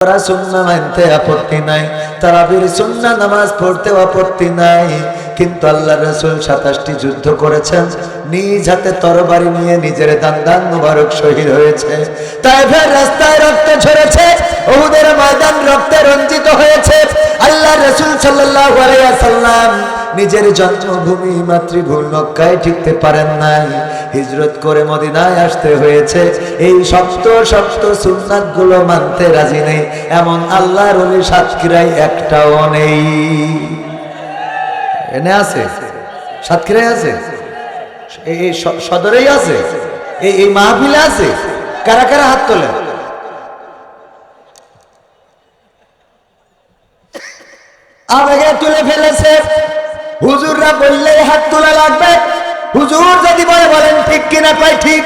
তারা সুন্নাহ মানতে আপত্তি নাই, তারাবির সুন্নাহ নামাজ পড়তে আপত্তি নাই, কিন্তু আল্লাহর রাসূল 27টি যুদ্ধ করেছেন, নিজ হাতে তরবারি নিয়ে নিজের দান মুবারক শহীদ হয়েছে। তায়েফের রাস্তায় রক্ত ঝরেছে, উহুদের ময়দান রক্তে রঞ্জিত হয়েছে। আল্লাহর রাসূল সাল্লাল্লাহু আলাইহি ওয়াসাল্লাম নিজের জন্মভূমি মাতৃভূমি মক্কায় টিকতে পারেন নাই, হিজরত করে মদিনায় আসতে হয়েছে। এই শক্ত শক্ত সুন্নাতগুলো মানতে রাজি নেই এমন আল্লাহর ওলি সাতক্ষীরায় একটাও নেই। এনে আছে, সাতক্ষীরায় আছে, এই সদরেই আছে, এই মাহফিলে আছে। কারা কারা হাত তোলে? আবেগে তুলে ফেলেছে। হুজুররা বললেই হাত তোলা লাগবে। হুজুর যদি বলেন ঠিক কিনা, কয় ঠিক।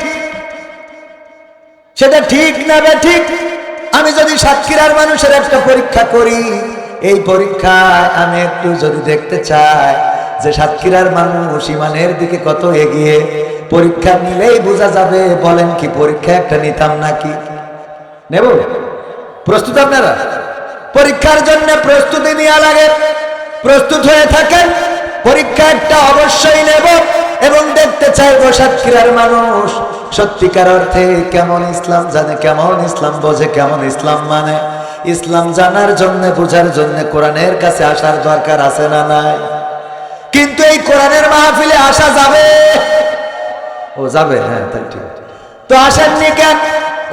সেটা ঠিক না বে ঠিক। আমি যদি সাতক্ষীরার মানুষের একটা পরীক্ষা করি, এই পরীক্ষায় আমি একটু যদি দেখতে চাই যে সাতক্ষীরার মানুষ ইমানের দিকে কত এগিয়ে, পরীক্ষা নিলেই বোঝা যাবে। বলেন কি পরীক্ষা একটা নিতাম নাকি? নেব? প্রস্তুত আপনারা? পরীক্ষার জন্য প্রস্তুতি নেওয়া লাগে, প্রস্তুত হয়ে থাকেন। পরীক্ষা একটা অবশ্যই নেব এবং দেখতে চাইবো সাতক্ষীরার মানুষ সত্যিকার অর্থে কেমন ইসলাম জানে, কেমন ইসলাম বোঝে, কেমন ইসলাম মানে। ইসলাম জানার জন্য, বোঝার জন্য কোরআনের কাছে আসার দরকার আছে না নাই? কিন্তু এই কোরআনের মাহফিলে আসা যাবে? ও যাবে, হ্যাঁ তাই ঠিক। তো আসেননি কেন?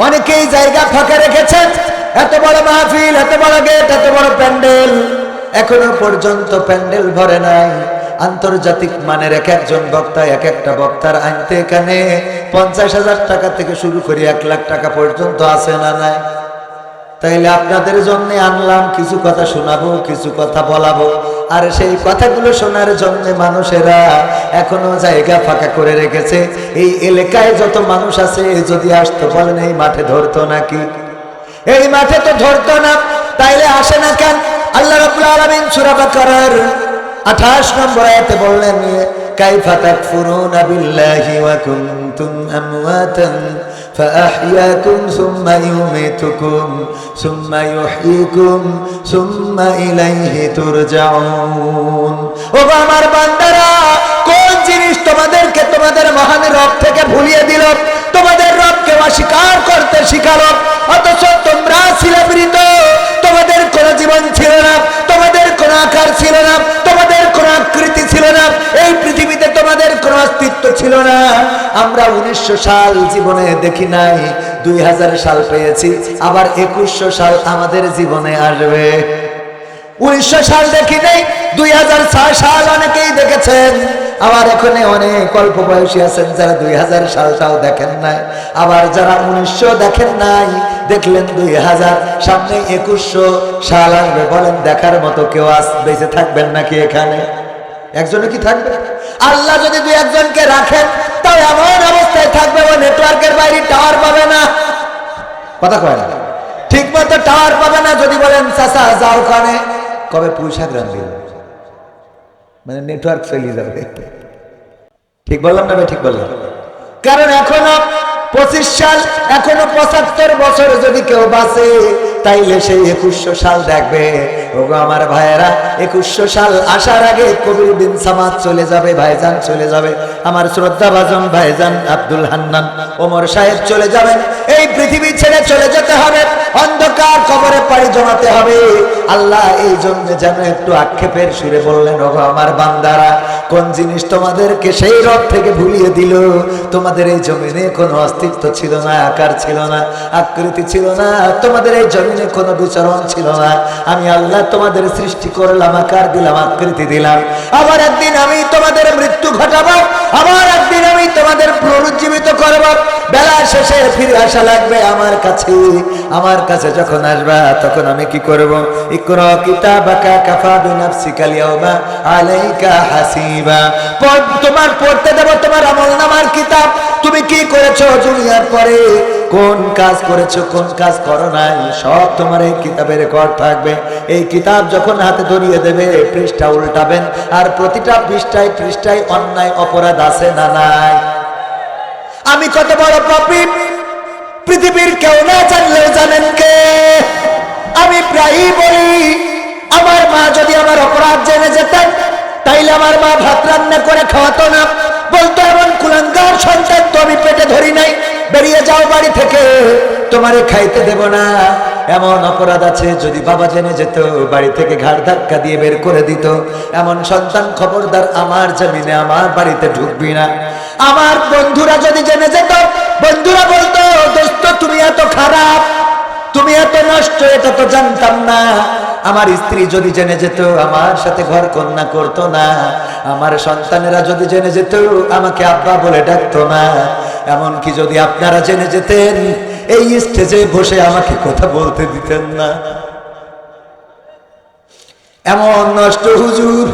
অনেকেই জায়গা ফাঁকা রেখেছেন। এত বড় মাহফিল, এত বড় গেট, এত বড় প্যান্ডেল, এখনো পর্যন্ত প্যান্ডেল ভরে নাই। আন্তর্জাতিক মানের এক একজন বক্তা, এক একটা বক্তার আনতে এখানে 50,000 টাকা থেকে শুরু করে 1 লাখ টাকা পর্যন্ত আছে না নাই? তাইলে আপনাদের জন্য আনলাম, কিছু কথা শোনাবো, কিছু কথা বলাবো। আর সেই কথাগুলো শোনার জন্য মানুষেরা এখনো জায়গা ফাঁকা করে রেখেছে। এই এলাকায় যত মানুষ আছে যদি আসতো, বলেন এই মাঠে ধরতো নাকি? এই মাঠে তো ধরতো না, তাইলে আসে না কেন? আল্লাহ রাব্বুল আলামিন সূরা বাকারার 28 নম্বর আয়াতে বললেন, কাইফা তাকফুরুনা বিল্লাহি ওয়া কুনতুম আমওয়াতান ফাআহইয়াকুম সুম্মা ইউমীতুকুম সুম্মা ইউহয়িকুম সুম্মা ইলাইহি তুরজাউন। ও আমার বান্দারা, কোন জিনিস তোমাদেরকে তোমাদের মহান রব থেকে ভুলিয়ে দিল? তোমাদের রবকে অস্বীকার করতে শিখালো, অথচ তোমরা ছিলে মৃত। তোমাদের কোন জীবন ছিল না, তোমাদের কোন আকার ছিল না, তোমাদের কোন আকৃতি ছিল না, এই পৃথিবীতে তোমাদের কোন অস্তিত্ব ছিল না। আমরা 1900 সাল জীবনে দেখি নাই, 2000 সাল পেয়েছি, আবার 2100 সাল আমাদের জীবনে আসবে। 1900 সাল দেখি নাই, 2006 সাল অনেকেই দেখেছেন। আবার এখানে অনেক অল্প বয়সী আছেন যারা 2000 সালটাও দেখেন নাই। আবার যারা 1900 দেখেন নাই, দেখলেন 2000, সামনে 2100 সাল আসবে। বলেন দেখার মতো কেউ বেঁচে থাকবেন নাকি এখানে? একজনে কি থাকবে? আল্লাহ যদি 2-1জনকে রাখেন, তাও এমন অবস্থায় থাকবে ও নেটওয়ার্কের বাইরে টাওয়ার পাবে না। কথা কয় না, ঠিক মতো টাওয়ার পাবে না। যদি বলেন চাচা যাও কানে, কবে পুঁইশাক রাঁধবে, মানে নেটওয়ার্ক চলে যাবে। ঠিক বললাম না ভাই? ঠিক বললাম। কারণ এখনো 25 সাল, এখনো 75 বছর যদি কেউ বাঁচে, তাইলে সেই 2100 সাল দেখবে। ওগো আমার ভাইয়েরা, 2100 সাল আসার আগে কবির বিন সামাদ চলে যাবে, ভাইজান চলে যাবে, আমার শ্রদ্ধাভাজন ভাইজান আব্দুল হান্নান ওমর সাহেব চলে যাবেন। এই পৃথিবী ছেড়ে চলে যেতে হবে, অন্ধকার কবরে পাড়ি জমাতে হবে। আল্লাহ এই জন্য যেন একটু আক্ষেপের সুরে বললেন, ওগো আমার বান্দারা, কোন জিনিস তোমাদেরকে সেই রব থেকে ভুলিয়ে দিল? তোমাদের এই জমিনে কোনো অস্তিত্ব ছিল না, আকার ছিল না, আকৃতি ছিল না, তোমাদের এই জমিনে কোনো বিচরণ ছিল না। আমি আল্লাহ তোমাদের সৃষ্টি করলাম, আকার দিলাম, আকৃতি দিলাম। আবার একদিন আমি তোমাদের মৃত্যু ঘটাবো, আবার একদিন আমি তোমাদের পুনরুজ্জীবিত করব। বেলা শেষে ফিরে আসা লাগবে আমার কাছে। আমার কাছে যখন আসবা, তখন আমি কি করব? ইকরা কিতাবাকা কাফা বিনাফসিকাল ইয়াওমা আলাইকা হাসিবা। তোমার পড়তে দেব তোমার আমলনামার কিতাব। তুমি কি করেছো দুনিয়ার পরে, কোন কাজ করেছো, কোন কাজ করো নাই, সব তোমার এই কিতাবে রেকর্ড থাকবে। এই কিতাব যখন হাতে ধরিয়ে দেবে, পৃষ্ঠা উল্টাবেন, আর প্রতিটা পৃষ্ঠায় অন্যায় অপরাধ আছে না নাই? আমি কত বড় পাপী, পৃথিবীর কেউ না জানলেও জানেন কে? আমার মা ভাত রান্না করে খাওয়াতো না, বলতো এমন কুলাঙ্গার সন্তান তো আমি পেটে ধরি নাই, বেরিয়ে যাও বাড়ি থেকে, তোমারে খাইতে দেব না। এমন অপরাধ আছে, যদি বাবা জেনে যেত বাড়ি থেকে ঘাড় ধাক্কা দিয়ে বের করে দিত। এমন সন্তান খবরদার আমার জমিনে আমার বাড়িতে ঢুকবি না। আমার বন্ধুরা যদি জেনে যেত, বন্ধুরা বলতো দোস্ত তুমি এত খারাপ, তুমি এত নষ্ট, এটা তো জানতাম না। আমার স্ত্রী যদি জেনে যেত আমার সাথে ঘর কন্যা করতো না। আমার সন্তানেরা যদি জেনে যেত আমাকে আব্বা বলে ডাকতো না। এমনকি যদি আপনারা জেনে যেতেন এই স্টেজে বসে আমাকে কথা বলতে দিতেন না। এমন নষ্ট হুজুর,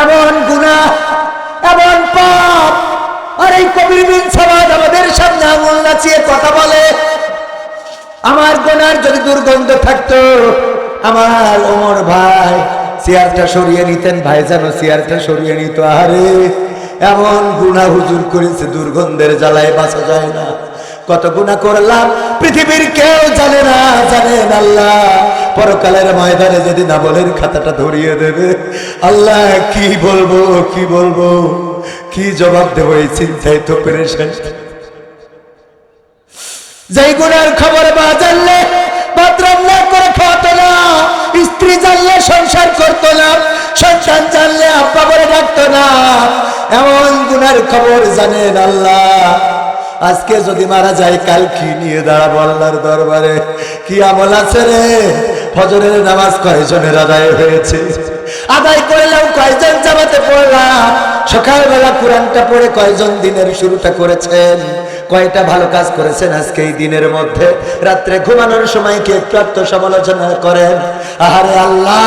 এমন গুনাহ, এমন পাপ। আর এই কবির বিন সামাদ আমাদের সামনে আঙুল নাচিয়ে কথা বলে। আমার গুনার যদি দুর্গন্ধ থাকতো, আমার ওমর ভাই চেয়ারটা সরিয়ে নিতেন, ভাইজান চেয়ারটা সরিয়ে নিত। আরে এমন গুনাহ হুজুর করেছে, দুর্গন্ধের জ্বালায় বাঁচা যায় না। কত গুনাহ করলাম পৃথিবীর কেউ জানে না, জানেন আল্লাহ। পরকালের ময়দানে যেদিন আমলের খাতাটা ধরিয়ে দেবে, আল্লাহ কি বলবো, কি বলবো, কি জবাব দেবো, এই চিন্তায় তো পেরেছেন। যেই গুনার খবর মা জানলে ভাত রান্না করে খাওয়াতো না, স্ত্রী জানলে সংসার করতো না, সন্তান জানলে আব্বা বলে ডাকতো না, এমন গুনার খবর জানেন আল্লাহ। আজকে যদি মারা যায় কাল কি নিয়ে দাঁড়াবো আল্লাহর দরবারে? কি আমল আছে রে? ফজরের নামাজ কয়জনের আদায় হয়েছে? আদায় করলেও কয়জন জামাতে পড়লাম? সকালবেলা কোরআনটা পড়ে কয়জন দিনের শুরুটা করেছেন? কয়টা ভালো কাজ করেছেন আজকে এই দিনের মধ্যে? রাত্রে ঘুমানোর সময় কি একটু আত্মসমালোচনা করেন? আহারে আল্লাহ,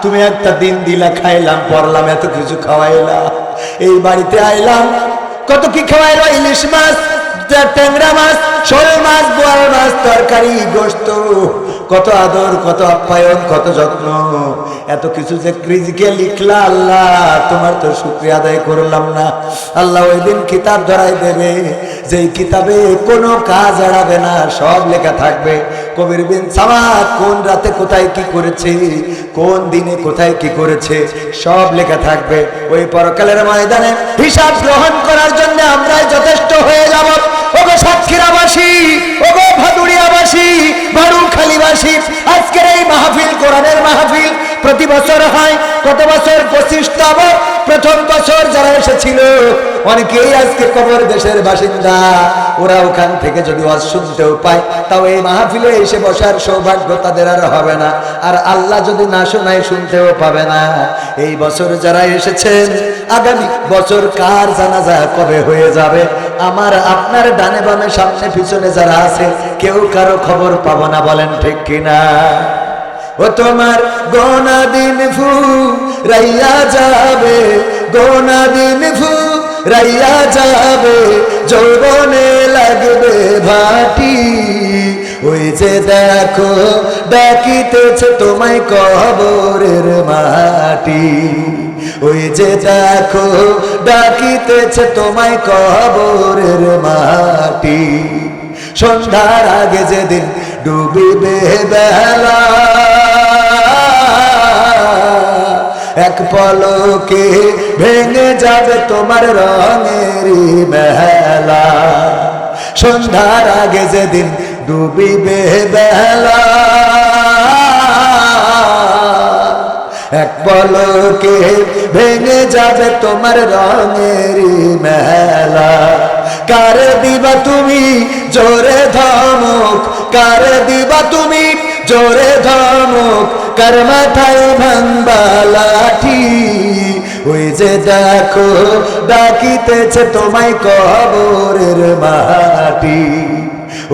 তুমি একটা দিন দিলা, খাইলাম, পড়লাম, এত কিছু খাওয়াইলা, এই বাড়িতে আইলাম, কত কি খাওয়াইলো, ইলিশ মাছ, ট্যাংরা মাছ, শোল মাছ, বোয়াল মাছ, তরকারি, গোশত, কত আদর, কত আপ্যায়ন, কত যত্ন, এত কিছু যে রিজিকে লিখলা আল্লাহ, তোমার তো শুকরিয়া আদায় করলাম না। আল্লাহ ওই দিন কিতাব ধরাই দেবে, যেই কিতাবে কোনো কাজ এড়াবে না, সব লেখা থাকবে। কবির বিন সামাদ কোন রাতে কোথায় কি করেছে, কোন দিনে কোথায় কি করেছে, সব লেখা থাকবে। ওই পরকালের ময়দানে হিসাব গ্রহণ করার জন্য আমরাই যথেষ্ট হয়ে যাব। ওগো সাতক্ষীরাবাসী, ওগো ভাদুরিয়াবাসী, বারুখালীবাসী, আজকের এই মাহফিল, কোরআনের মাহফিল প্রতি বছর হয়। কত বছর? 25তম। প্রথম বছর যারা এসেছিল অনেকেই আজকে কবর দেশের বাসিন্দা। ওরা ওখান থেকে যদি ওয়াজ শুনতেও পায়, তাও এই মাহফিলে এসে বসার সৌভাগ্য তাদের আর হবে না। আর আল্লাহ যদি না শোনায় শুনতেও পাবে না। এই বছর যারা এসেছেন, আগামী বছর কার জানাজা কবে হয়ে যাবে, আমার আপনার ডানে বামে সামনে পিছনে যারা আছে, কেউ কারো খবর পাবো না, বলেন ঠিক কিনা? ও তোমার গোনা দিন ফুরাইয়া যাবে, গোনা দিন ফুরাইয়া যাবে, যৌবনে লাগবে ভাটি, ওই যে দেখো ডাকিতেছে তোমায় কবরের মাটি, ওই যে দেখো ডাকিতেছে তোমায় কবরের মাটি। সন্ধ্যার আগে যেদিন ডুবিবে বেলা, এক পলকে ভেঙে যাবে তোমার রঙেরই মেলা। সন্ধ্যার আগে যেদিন ডুবিবে বেলা, এক পলকে ভেঙে যাবে তোমার রঙেরই মেলা। কার দিবা তুমি জোরে ধমক, কার দিবা তুমি জোরে ধমক, কার মাথায় ভাঙবা লাঠি, ওই যে দেখো ডাকিতেছে তোমায় কবরের মাটি,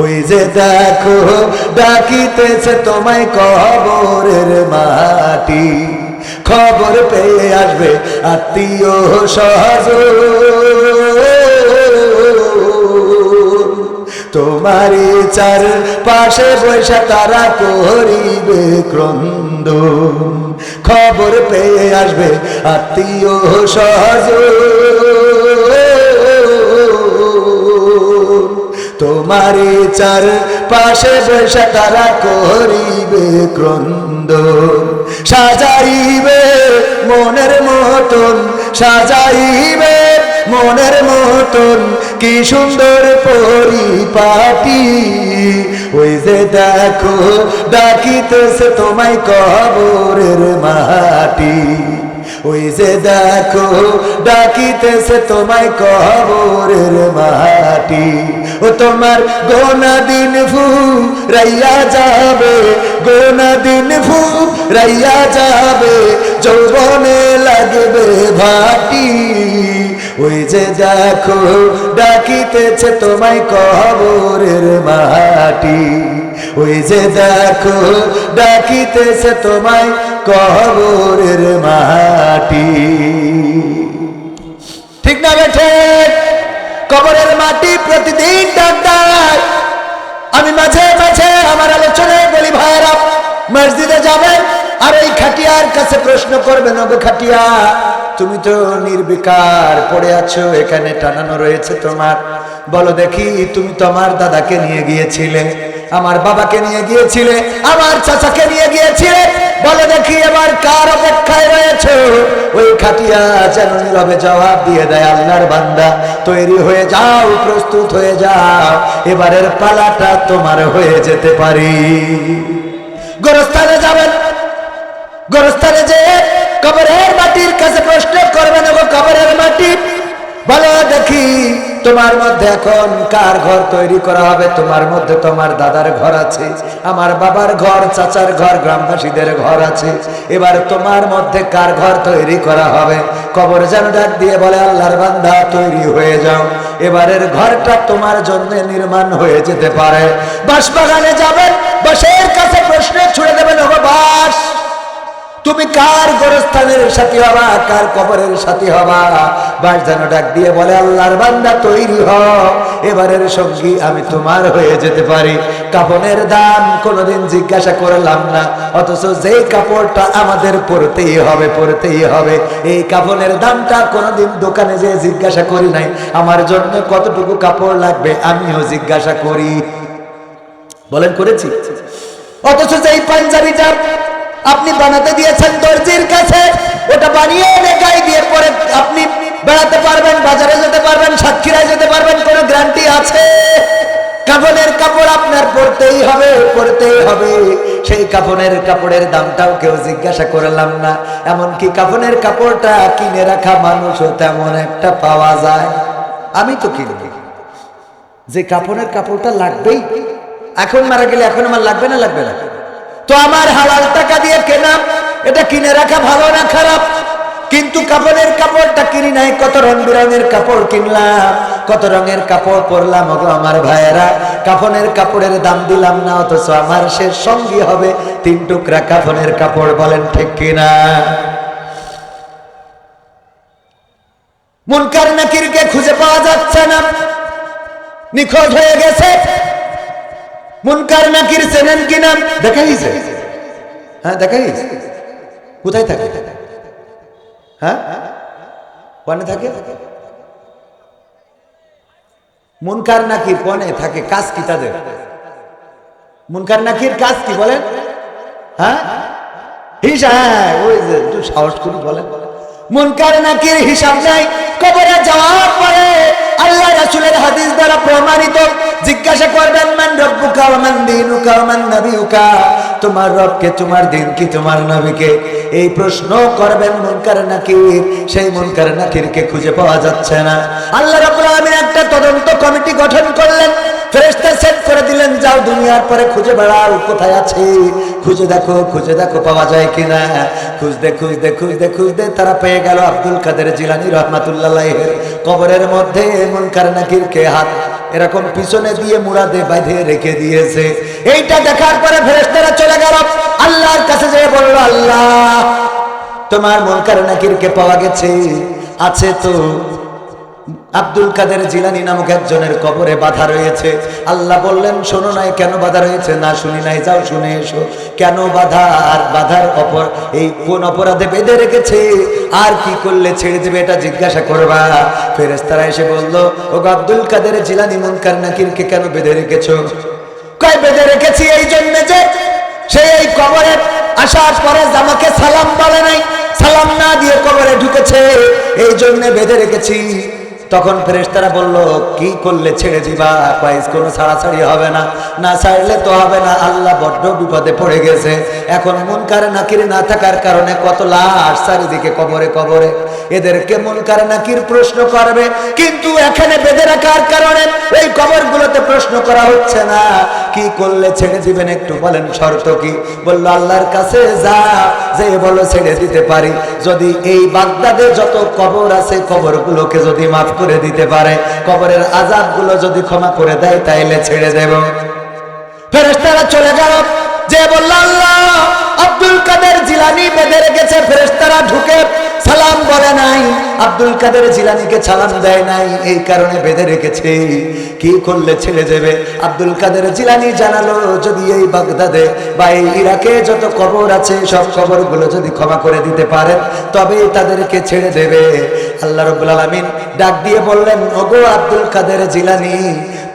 ওই যে দেখো ডাকিতেছে তোমায় কবরের মাটি। খবর পেয়ে আসবে আত্মীয় স্বজন, তোমারই চার পাশে বসে তারা করিবে ক্রন্দন। খবর পেয়ে আসবে আত্মীয় স্বজন, তোমারই চার পাশে বসে তারা করিবে ক্রন্দন। সাজাইবে মনের মতন সাজাইবে, মনের মতন কি সুন্দর পরিপাটি। ওই যে দেখো ডাকিতেছে তোমায় কবরের মাটি, ওই যে দেখো ডাকিতেছে তোমায় কবরের মাটি। ও তোমার গোনা দিন ফুরাইয়া যাবে, গোনা দিন ফুরাইয়া যাবে, যৌবনে লাগবে ভাটি। ওই যে দেখো ডাকিতেছে তোমায় কবরের মাটি, ওই যে দেখো ডাকিতেছে তোমায় কবরের মাটি। ঠিক না বেঠে? কবরের মাটি প্রতিদিন ডাক দেয়। আমি মাঝে মাঝে আমার আলোচনায় বলি, ভাইরা মসজিদে যাবেন আর এই খাটিয়ার কাছে প্রশ্ন করবেন, ওগো খাটিয়া তুমি তো নির্বিকার পড়ে আছো, এখানে টানানো রয়েছে তোমার, বলো দেখি তুমি তো আমার দাদাকে নিয়ে গিয়েছিলে, আমার বাবাকে নিয়ে গিয়েছিলে, আমার চাচাকে নিয়ে গিয়েছিলে, বলো দেখি এবার কার অপেক্ষায় রয়েছে? ওই খাটিয়া যেন নীরবে জবাব দিয়ে দেয়, আল্লাহর বান্দা তৈরি হয়ে যাও, প্রস্তুত হয়ে যাও, এবারের পালাটা তোমার হয়ে যেতে পারি। গোরস্থানে যাবেন, গোরস্থানে যে কবরের মাটির কাছে প্রশ্ন করবেন, ওগো কবরের মাটি বলো দেখি তোমার মধ্যে এখন কার ঘর তৈরি করা হবে? তোমার মধ্যে তোমার দাদার ঘর আছে, আমার বাবার ঘর, চাচার ঘর, গ্রামবাসীদের ঘর আছে, এবার তোমার মধ্যে কার ঘর তৈরি করা হবে? কবর যেন ডাক দিয়ে বলে, আল্লাহর বান্দা তৈরি হয়ে যাও, এবারের ঘরটা তোমার জন্য নির্মাণ হয়ে যেতে পারে। বাঁশবাগানে যাবেন, বাঁশের কাছে প্রশ্ন ছুড়ে দেবেন, ওগো বাঁশ তুমি কার গোরস্থানের সাথী হবা, কার কবরের সাথী হবা? বাঁশ যেন ডাক দিয়ে বলে, আল্লাহর বান্দা তৈরি হও, এবারের সঙ্গী আমি তোমার হয়ে যেতে পারি। কাফনের দাম কোনোদিন জিজ্ঞাসা করলাম না, অথচ যেই কাপড়টা আমাদের পরতেই হবে, পরতেই হবে, এই কাফনের দামটা কোনোদিন দোকানে যেয়ে জিজ্ঞাসা করি নাই, আমার জন্য কতটুকু কাপড় লাগবে আমিও জিজ্ঞাসা করি। বলেন করেছি? অথচ যেই পাঞ্জাবিটা আপনি বানাতে দিয়েছেন দর্জির কাছে, ওটা বানিয়ে এনে গায়ে দিয়ে পরে আপনি বেড়াতে পারবেন, বাজারে যেতে পারবেন, সাতক্ষীরায় যেতে পারবেন, কোনো গ্যারান্টি আছে? কাফনের কাপড় আপনার পরতেই হবে, পরতেই হবে। সেই কাফনের কাপড়ের দামটাও কেউ জিজ্ঞাসা করলাম না, এমনকি কাফনের কাপড়টা কিনে রাখা মানুষও তেমন একটা পাওয়া যায়। আমি তো কিনবি যে কাফনের কাপড়টা লাগবেই, এখন মারা গেলে এখন আমার লাগবে না, লাগবে না তো আমার হালাল টাকা দিয়ে কেনা, এটা কিনে রাখা ভালো না খারাপ? কিন্তু কাফনের কাপড়টা কিনি নাই, কত রং বেরঙের কাপড় কিনলাম, কত রঙের কাপড় পরলাম, ওগো আমার ভাইয়েরা, কাফনের কাপড়ের দাম দিলাম না, অথচ আমার শেষ সঙ্গী হবে 3 টুকরা কাফনের কাপড়। বলেন ঠিক কিনা? মুনকার নাকিরকে খুঁজে পাওয়া যাচ্ছে না, নিখোঁজ হয়ে গেছে। মুনকার নাকির চেনেন কিনা? দেখাইছে? হ্যাঁ দেখাইছে। কোথায় থাকে? হ্যাঁ কোনে থাকে? মুনকার নাকির কোনে থাকে? কাজ কি তাদের? মুনকার নাকির কাজ কি বলেন? হ্যাঁ হিসাব, ওই যে একটু সাহস করে বলেন। মুনকার নাকির হিসাব নাই। কবরে যাওয়ার পরে আল্লাহ রাসূলের হাদিস দ্বারা প্রমাণিত, জিজ্ঞাসা করবেন, মান রব্বুকা ওয়া মান দীনুকা ওয়া মান নাবিয়ুকা, তোমার রবকে, তোমার দিন কি, তোমার নবীকে? এই প্রশ্ন করবেন মুনকার নাকির। সেই মুনকার নাকিরকে খুঁজে পাওয়া যাচ্ছে না। আল্লাহ রাব্বুল আলামিন একটা তদন্ত কমিটি গঠন করলেন, ফেরেশতা সেট করে দিলেন, যাও দুনিয়ার পরে খুঁজে বেড়াও, কোথায় আছে খুঁজে দেখো, খুঁজে দেখো পাওয়া যায় কিনা। খুঁজতে খুঁজতে খুঁজতে খুঁজতে তারা পেয়ে গেল আব্দুল কাদের জিলানী রাহমাতুল্লাহ আলাইহির কবরের মধ্যে মুনকার নাকিরকে হাত এরকম পিছনে দিয়ে মুড়াদে বাঁধে রেখে দিয়েছে। এইটা দেখার পরে ফেরেশতারা চলে গেল আল্লাহর কাছে, যেয়ে বলল, আল্লাহ তোমার মুনকার নাকিরকে পাওয়া গেছে, আছে তো আব্দুল কাদের জিলানী নামক একজনের কবরে বাধা রয়েছে। আল্লাহ বললেন, শোনো নাই কেন বাধা রয়েছে? না শুনি নাই, যাও শুনে এসো কেন বাধা, আর বাধার এই কোন অপরাধে বেঁধে রেখেছে, আর কি করলে ছেড়ে দেবে, এটা জিজ্ঞাসা করবা। ফেরেশতারা এসে বলল, ও আব্দুল কাদের জিলানী মুনকার নাকিরকে কেন বেঁধে রেখেছো? কয় বেঁধে রেখেছি এই জন্য যে সে এই কবরে আসার পরে আমাকে সালাম বলে নাই, সালাম না দিয়ে কবরে ঢুকেছে, এই জন্য বেঁধে রেখেছি। তখন ফেরেশতারা বলল, কি করলে ছেড়ে দিবা? কয়েস কোনো ছাড়াছাড়ি হবে না, না ছাড়লে তো হবে না, আল্লাহ বড্ড বিপদে পড়ে গেছে। এখন মুনকার নাকির না থাকার কারণে কত লাশ চারিদিকে কবরে কবরে, এদেরকে মুনকার নাকির প্রশ্ন করবে, কিন্তু এখানে বেঁধে রাখার কারণে এই কবরগুলোতে প্রশ্ন করা হচ্ছে না। কি করলে ছেড়ে দিবেন একটু বলেন, শর্ত কি? বলল, আল্লাহর কাছে যা, যে বলো ছেড়ে দিতে পারি। যদি এই বাগদাদে যত কবর আছে কবরগুলোকে যদি মাফ করে দিতে পারে, কবরের আযাবগুলো যদি ক্ষমা করে দেয়, তাইলে ছেড়ে দেব। ফেরেশতারা চলে গেল, যে বলল, আল্লাহ আব্দুল কাদের জিলানী বেঁধে রেখেছে। ফেরেশতারা ঢুকে সালাম বলে নাই, আব্দুল কাদের জিলানীকে সালাম দেয় নাই, এই কারণে বেঁধে রেখেছে। কি করলে ছেড়ে দেবে? আব্দুল কাদের জিলানী জানালো, যদি এই বাগদাদে বা এই ইরাকে যত কবর আছে সব কবরগুলো যদি ক্ষমা করে দিতে পারেন, তবেই তাদেরকে ছেড়ে দেবে। আল্লাহ রাব্বুল আলামিন ডাক দিয়ে বললেন, ওগো আব্দুল কাদের জিলানী,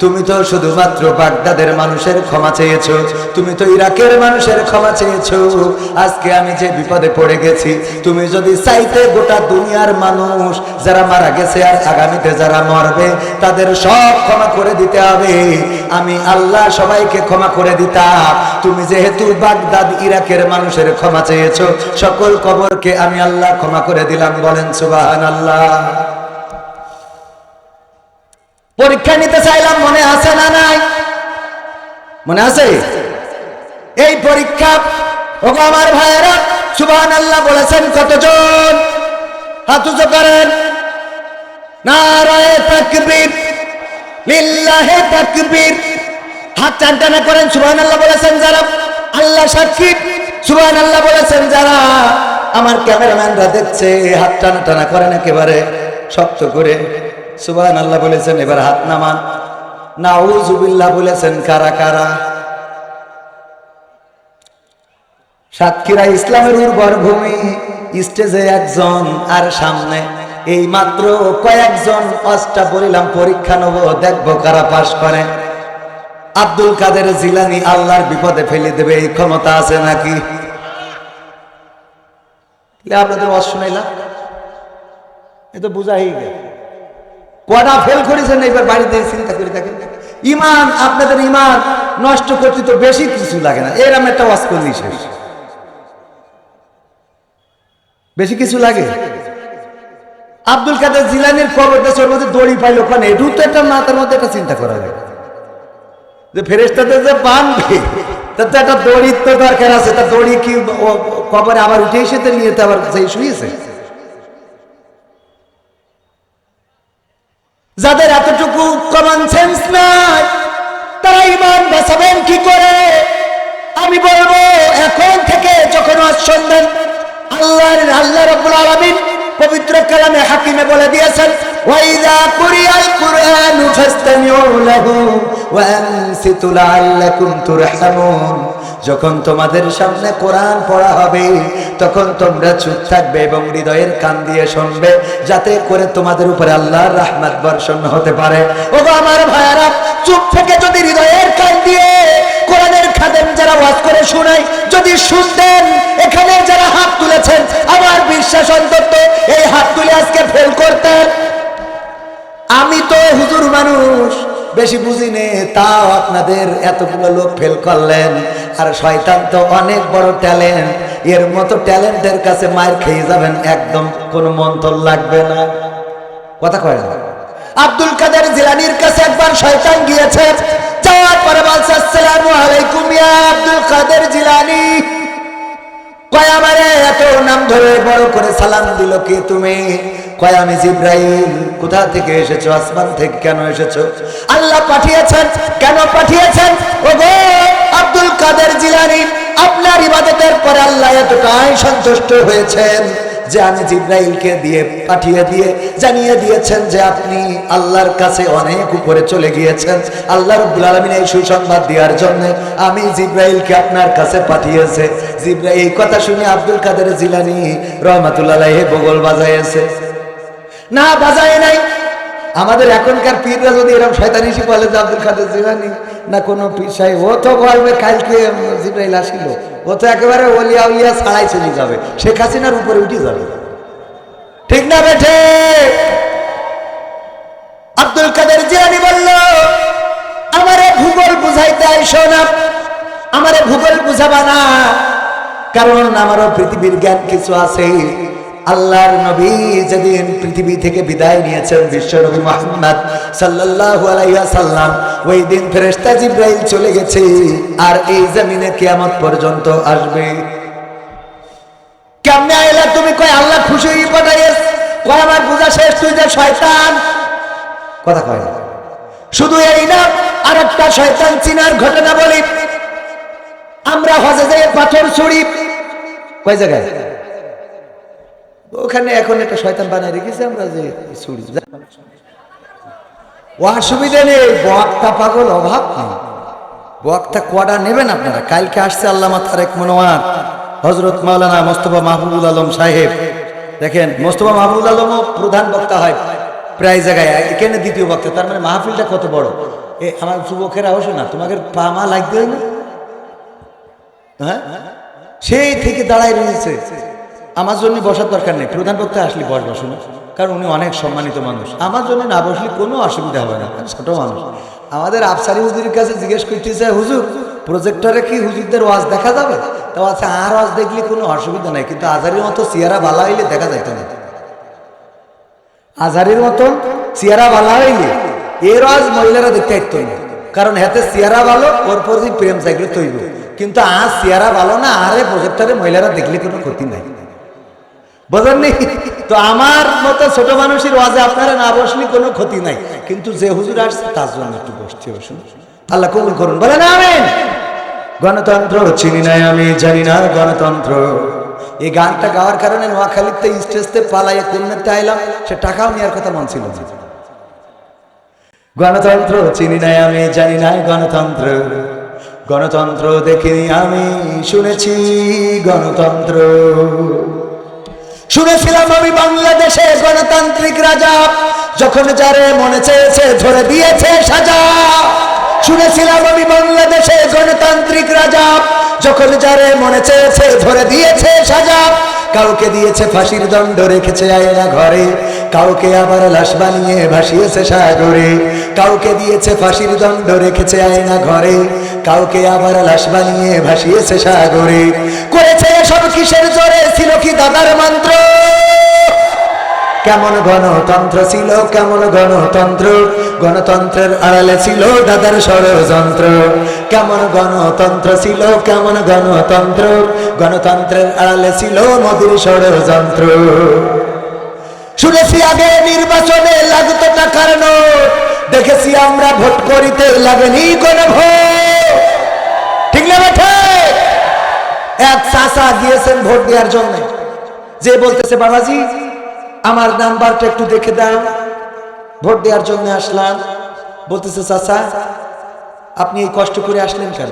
তুমি তো শুধুমাত্র বাগদাদের মানুষের ক্ষমা চেয়েছো, তুমি তো ইরাকের মানুষের ক্ষমা চেয়েছো। আজকে আমি যে বিপদে পড়ে গেছি, তুমি যদি চাইতে গোটা দুনিয়ার মানুষ যারা মারা গেছে আর আগামীতে যারা মরবে তাদের সব ক্ষমা করে দিতে হবে, আমি আল্লাহ সবাইকে ক্ষমা করে দিতাম। তুমি যেহেতু বাগদাদ ইরাকের মানুষের ক্ষমা চেয়েছো, সকল কবরকে আমি আল্লাহ ক্ষমা করে দিলাম। বলেন সুবহানাল্লাহ। পরীক্ষা নিতে চাইলাম, মনে আছে না নাই? মনে আছে? এই পরীক্ষা, ওগো আমার ভাইয়েরা, সুবহানাল্লাহ বলেছেন কতজন? হাত উঁচু করেন। নারায়ে তাকবীর, লিল্লাহি তাকবীর। হাত টানা করেন। সুবহানাল্লাহ বলেছেন যারা, আল্লাহ সাক্ষী, সুবহানাল্লাহ বলেছেন যারা। আমার ক্যামেরাম্যানরা দেখছে, হাত টানা করেন একেবারে শক্ত করে। সুবহানাল্লাহ বলেছেন। এবার হাত নামান। নাউযুবিল্লাহ বলেছেন কারা কারা? সাতক্ষীরা ইসলামের উর্বর ভূমি, স্টেজে একজন আর সামনে এই মাত্র কয়েকজন। অষ্টা বলিলাম পরীক্ষা নেব, দেখবো কারা পাশ করে। আব্দুল কাদের জিলানী আল্লাহর বিপদে ফেলে দেবে, এই ক্ষমতা আছে নাকি? আপনাদের ওয়াজ শুনাইলাম, এ তো বুঝাই গেল। কটা ফেল করেছেন, এবার বাড়িতে চিন্তা করে থাকেন। ইমান, আপনাদের ইমান নষ্ট করতে তো বেশি কিছু লাগে না, এরকম একটা ওয়াজ করলেই শেষ। বেশি কিছু লাগে? আব্দুল কাদের জিলানীর কবর দেশের মধ্যে দড়ি পাইল ওখানে, এটু তো একটা মাথার মধ্যে একটা চিন্তা করা যায় যে ফেরেশতাদের যে বাঁধবে, তার তো একটা দড়ির তো দরকার আছে। তা দড়ি কি কবরে আবার উঠে এসে তো নিয়ে আবার সেই শুয়েছে? যাদের এতটুকু কমন সেন্স নাই, তারা ইমান বাঁচাবেন কি করে? আমি বলবো, এখন থেকে যখন শুনবেন, আল্লাহ রাব্বুল আলামিন পবিত্র কালামে হাকিমে বলে দিয়েছেন, ওয়াইযা কুরিয়াল কুরআনু ফাসতামিউ লাহু ওয়া আনসিতু লাআল্লাকুম তুরহামুন। যখন তোমাদের সামনে কোরআন পড়া হবে, তখন তোমরা চুপ থাকবে এবং হৃদয়ের কান দিয়ে শুনবে, যাতে করে তোমাদের উপরে আল্লাহর রহমত বর্ষণ হতে পারে। ওগো আমার ভাইয়ারা, চুপ থেকে যদি হৃদয়ের কান দিয়ে কোরআনের খাদেম যারা ওয়াজ করে শোনায় যদি শুনতেন, এখানে যারা হাত তুলেছেন, আমার বিশ্বাস অন্তত এই হাত তুলে আজকে ফেল করতেন। আমি তো হুজুর মানুষ, বেশি বুঝি নে, তাও আপনাদের এতগুলো লোক ফেল করলেন। আর শয়তান তো অনেক বড় ট্যালেন্ট, এর মতো ট্যালেন্টের কাছে মার খেয়ে যাবেন, একদম কোনো মন্তর লাগবে না। কথা কয় না? আব্দুল কাদের জিলানীর কাছে একবার শয়তান গিয়েছে, যাওয়ার পরে বলছে, আসসালামু আলাইকুম ইয়া আব্দুল কাদের জিলানী। কয় আমারে এত নাম ধরে বড় করে সালাম দিল কে তুমি? কয় আমি জিব্রাইল। কোথা থেকে এসেছো? আসমান থেকে। কেন এসেছো? আল্লাহ পাঠিয়েছেন। কেন পাঠিয়েছেন? ওগো আব্দুল কাদের জিলানী, আপনার ইবাদতের পরে আল্লাহ এতটাই সন্তুষ্ট হয়েছেন যে আমি জিব্রাইলকে দিয়ে পাঠিয়ে দিয়ে জানিয়ে দিয়েছেন যে আপনি আল্লাহর কাছে অনেক উপরে চলে গিয়েছেন। আল্লাহ রাব্বুল আলামিন এই সুসংবাদ দেওয়ার জন্য আমি জিব্রাইলকে আপনার কাছে পাঠিয়েছে। জিব্রাইল এই কথা শুনে আব্দুল কাদের জিলানী রাহমাতুল্লাহ আলাইহি বগল বাজাইছে। না বাজায় নাই, আমাদের এখনকার পীররা যদি এরকম শয়তানি বলে যে আব্দুল কাদের জিলানী না কোনো পীর সাহেব, ও তো বলবে কালকে জিবরাইল আসিল, ও তো একেবারে ওলিয়া উলিয়া ছাড়াই চলে যাবে, শেখ হাসিনার উপরে উঠে যাবে। ঠিক না বেঠে? আব্দুল কাদের জিলানী বলল, আমারে ভূগোল বুঝাইতে আইসো না, আমারে ভূগোল বুঝাবা না, কারণ আমারও পৃথিবীর জ্ঞান কিছু আছে। আল্লাহর নবী যেদিন পৃথিবী থেকে বিদায় নিয়েছেন, বিশ্ব নবী মুহাম্মদ সাল্লাল্লাহু আলাইহি ওয়াসাল্লাম, ওই দিন ফেরেশতা জিবরাইল চলে গেছে, আর এই জমিনে কিয়ামত পর্যন্ত আসবে। কেমনে আইলা তুমি? কয় আল্লাহ খুশি হয়ে পাঠাইস। কয় আমার বুঝা শেষ, তুই যে শয়তান। কথা কয় না। শুধু এই না, আর একটা শয়তান চিনার ঘটনা বলি। আমরা হজে যাই পাথর ছুড়ি, কয় জায়গায়? ওখানে এখন একটা শয়তান বানাই রেখেছে, আমরা যে ছুড়ি। ও অসুবিধা নেই, বক্তা পাগল অভাব নেই। বক্তা কটা নেবেন আপনারা? কালকে আসছে আল্লামা তারেক মনোয়ার, হযরত মাওলানা মোস্তফা মাহবুবুল আলম সাহেব। দেখেন, মোস্তফা মাহবুবুল আলমও প্রধান বক্তা হয় প্রায় জায়গায়, এখানে দ্বিতীয় বক্তা। তার মানে মাহফিলটা কত বড়। এ আমার যুবকেরা অবশ্য না, তোমাকে পা মা লাগবে না? হ্যাঁ, সেই থেকে দাঁড়ায় রয়েছে। আমার জন্য বসার দরকার নেই, প্রধান বক্তা আসলে বসবা, শুনো, কারণ উনি অনেক সম্মানিত মানুষ। আমার জন্য না বসলে কোনো অসুবিধা হবে না, ছোট মানুষ। আমাদের আফসারি হুজুরের কাছে জিজ্ঞেস করতেছে, হুজুর প্রজেক্টরে কি হুজুরদের ওয়াজ দেখা যাবে? তো আচ্ছা, আর ওয়াজ দেখলে কোনো অসুবিধা নাই, কিন্তু আজারির মতো চেহারা বালা হইলে দেখা যাইত না। আজারির মতো চেহারা বালা হইলে এর ওয়াজ মহিলারা দেখতে আসতো না, কারণ হাতে চেহারা ভালো, ওর প্রতি প্রেম চাইলে তৈব। কিন্তু আজ চেহারা ভালো না, আরে প্রজেক্টরে মহিলারা দেখলে কোনো ক্ষতি নাই, বোঝেননি? তো আমার মতো ছোট মানুষের ওয়াজে আপনারা না বসলে কোনো ক্ষতি নাই, কিন্তু যে হুজুর আসছে তার জন্য একটু বসতে হবে। আল্লাহ কবুল করুন, বলেন আমিন। গণতন্ত্র চিনি নাই আমি, জানি না গণতন্ত্র। এই গানটা গাওয়ার কারণে নোয়াখালীতে স্টেজতে পালাইয়ে কন্যাতে আইলাম, সে টাকাও নেওয়ার কথা মন ছিল না। গণতন্ত্র চিনি নাই আমি, জানি না গণতন্ত্র। গণতন্ত্র দেখিনি আমি, শুনেছি গণতন্ত্র। শুনেছিলাম আমি বাংলাদেশে গণতান্ত্রিক রাজা, যখন যারে মনে চেয়েছে ধরে দিয়েছে সাজা। শুনেছিলাম আমি বাংলাদেশে গণতান্ত্রিক রাজা, যখন যারে মনে চেয়েছে ধরে দিয়েছে সাজা। কাউকে দিয়েছে ফাঁসির দণ্ড, রেখেছে আয়না ঘরে, কাউকে আবার লাশ বানিয়ে ভাসিয়েছে সাগরে। কাউকে দিয়েছে ফাঁসির দণ্ড, রেখেছে আয়না ঘরে, কাউকে আবার লাশ বানিয়ে ভাসিয়েছে সাগরে। করেছে এসব কিসের জোরে? ছিল কি দাদার মন্ত্র? কেমন গণতন্ত্র ছিল, কেমন গণতন্ত্র? গণতন্ত্রের আড়ালে ছিল দাদার ষড়যন্ত্র। কেমন গণতন্ত্র ছিল, কেমন গণতন্ত্র? গণতন্ত্রের আড়ালে ছিল মোদির ষড়যন্ত্র। শুনেছি আগে নির্বাচনে লাগতো টাকার নোট, দেখেছি আমরা ভোট করিতে লাগেনি কোন ভোট। ঠিক না বেঠে? এক চাচা গিয়েছেন ভোট দেওয়ার জন্য, যে বলতেছে, বাবাজি আমার নাম্বারটা একটু দেখে দাও, ভোট দেওয়ার জন্য আসলাম। বলতেছে, চাচা আপনি এই কষ্ট করে আসলেন কেন?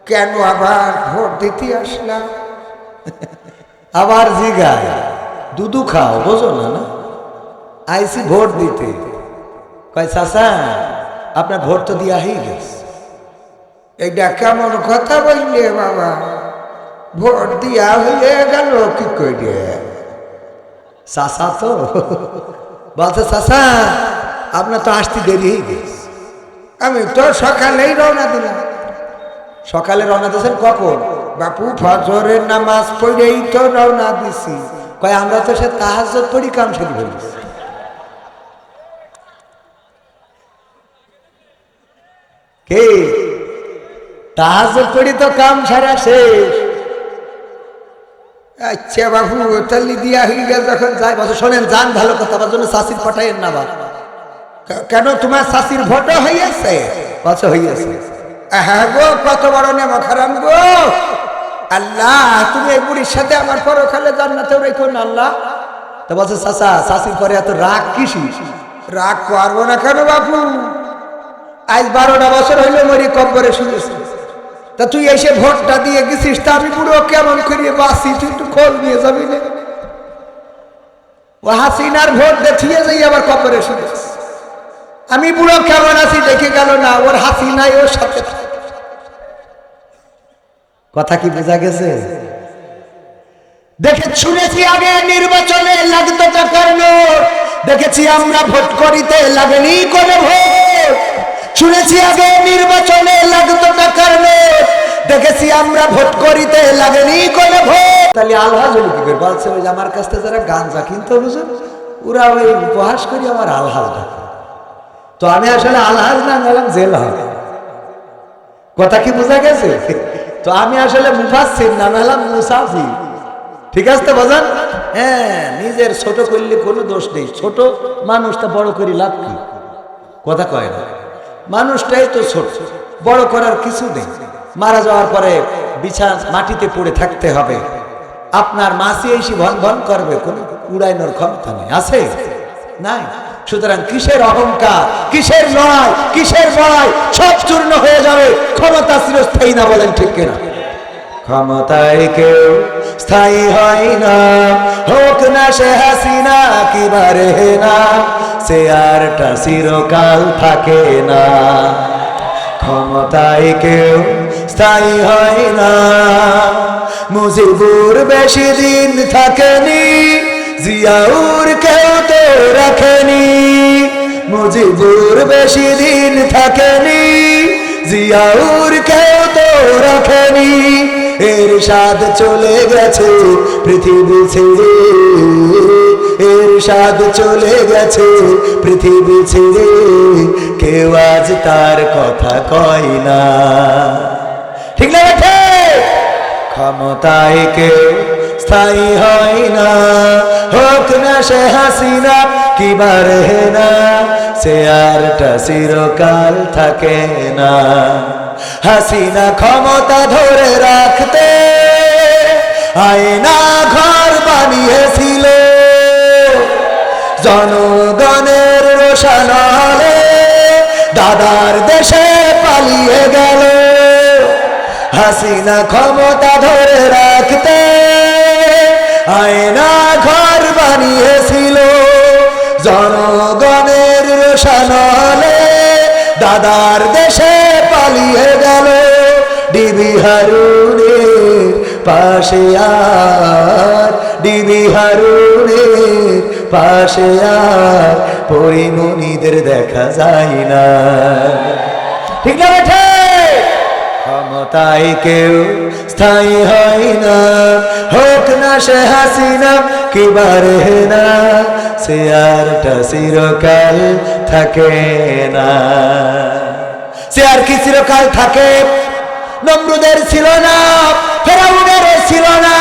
কেন আবার ভোট দিতে আসলাম? আবার জিগায়, দুধু খাও, বোঝো না? না আইসি ভোট দিতে। কয় চাচা আপনার ভোট তো দিয়া হয়ে গেছে। এইটা কেমন কথা বললে বাবা? ভোট দিয়া হয়ে গেল কি করে? চাচা তো বলছে, চাচা আপনার তো আসতে দেরি হয়ে গেছে। আমি তো সকালেই রওনা দিলাম। সকালে রওনা দিয়েছেন কখন? বাপু ফজরের নামাজ পড়েই তো রওনা দিছি। কয় আমরা তো সে তাহাজ্জুদ পড়ি কাম শুরু করেছি। কে তাহাজ্জুদ পড়ি তো কাম সারা শেষ। আচ্ছা বাবু তাহলে দিয়া হয়ে গেল, যখন যাই বছর শোনেন, যান ভালো কথা, আমার জন্য শাশির পাঠাইয়েন না। কেন তোমার শাশির ভোটও হইয়াছে? বছর হইয়াছে। হ্যাঁ গো, কত বড় নেমা খারাম গো। আল্লাহ তুমি এই বুড়ির সাথে আমার পরকালে জান্নাতেও রেখো না আল্লাহ। তো বলছে, চাচা শাশির পরে এত রাগ কিসি? রাগ করবো না কেন বাবু? আজ 12টা বছর হইলো মরি কব্বরে শুনেছি। তা তুই এসে ভোটটা দিয়ে গেছিস, তা আমি বুড়ো কেমন করিয়ে বাঁচি তুই একটু খোঁজ নিয়ে যাবি না? ও হাসিনার ভোট দেখিয়ে যাই আবার কব্বরে শুনেছিস। আমি বুড়ো কেমন আছি দেখে গেল না, ওর হাসি নাই ওর সাথে। কথা কি বোঝা গেছে? দেখে শুনেছি আগে নির্বাচনে লাগতো টাকার নোট, দেখেছি আমরা ভোট করিতে লাগেনি কোনো ভোট। শুনেছি আগে নির্বাচনে লাগতো টাকার নোট, দেখেছি আমরা ভোট করিতে লাগেনি কোনো ভোট। তাহলে আলহাজ হলো কি করে? বলছে ওই যে আমার কাছ থেকে যারা গাঞ্জা কিনতে বুঝুন, ওরা ওই উপহাস করি আমার আলহাজ ডাকে। তো আমি আসলে আলহাজ না, গেলাম জেল হয়। কথা কি বোঝা গেছে? তো আমি আসলে মুফাসসির না, হলাম মুসাফির। ঠিক আছে তো বাজান? হ্যাঁ, নিজের ছোট করলে কোনো দোষ নেই। ছোট মানুষটা বড় করি লাভ কি? কথা কয় না, মানুষটাই তো ছোট, বড় করার কিছু নেই। মারা যাওয়ার পরে বিছানা মাটিতে পড়ে থাকতে হবে। আপনার মাসি এসে ভন ভন করবে, কোন উড়াইনোর ক্ষমতা নেই, আছে নাই। সুতরাং কিসের অহংকার, কিসের লড়াই, কিসের বড়াই, সব চূর্ণ হয়ে যাবে। ক্ষমতা চিরস্থায়ী না, বলেন ঠিক কিনা? ক্ষমতায় কেউ স্থায়ী হয় না, হোক না সে হাসিনা কিবারে না, সে আরটা চিরকাল থাকে না। ক্ষমতায় কেউ স্থায়ী হয় না, মুজিবুর বেশি দিন থাকেনি, জিয়াউর কেউ তো রাখেনি। মুজিবুর বেশি দিন থাকেনি, জিয়াউর কেউ তো রাখেনি। এরশাদ চলে গেছে পৃথিবী ছেড়ে, এরশাদ চলে গেছে পৃথিবী ছেড়ে, কেউ আজ তার কথা কয় না। ঠিক না বেঠে? ক্ষমতায় কেউ স্থায়ী হয় না, হোক না সে হাসিনা কিবারে না, সে আরটা চিরকাল থাকে না। হাসিনা ক্ষমতা ধরে রাখতে আয়না ঘর বানিয়েছিল, জনগণের রোশনালে দাদার দেশে পালিয়ে গেল। হাসিনা ক্ষমতা ধরে রাখতে আয়না ঘর বানিয়েছিল, জনগণের রোশনালে দাদার দেশে পালিয়ে গেল। ডিবি হারুনের পাশে আর, ডিবি হারুনের পাশে আর পরিমণিদের দেখা যায় না। ঠিক না বেঠে? ক্ষমতায় কেউ স্থায়ী হয় না, হোক না সে হাসিনা কিবারে না, সে আরটা চিরকাল থাকে না। সে আর কি চিরকাল থাকে? নমরুদের ছিল না, ফেরাউনের ছিল না,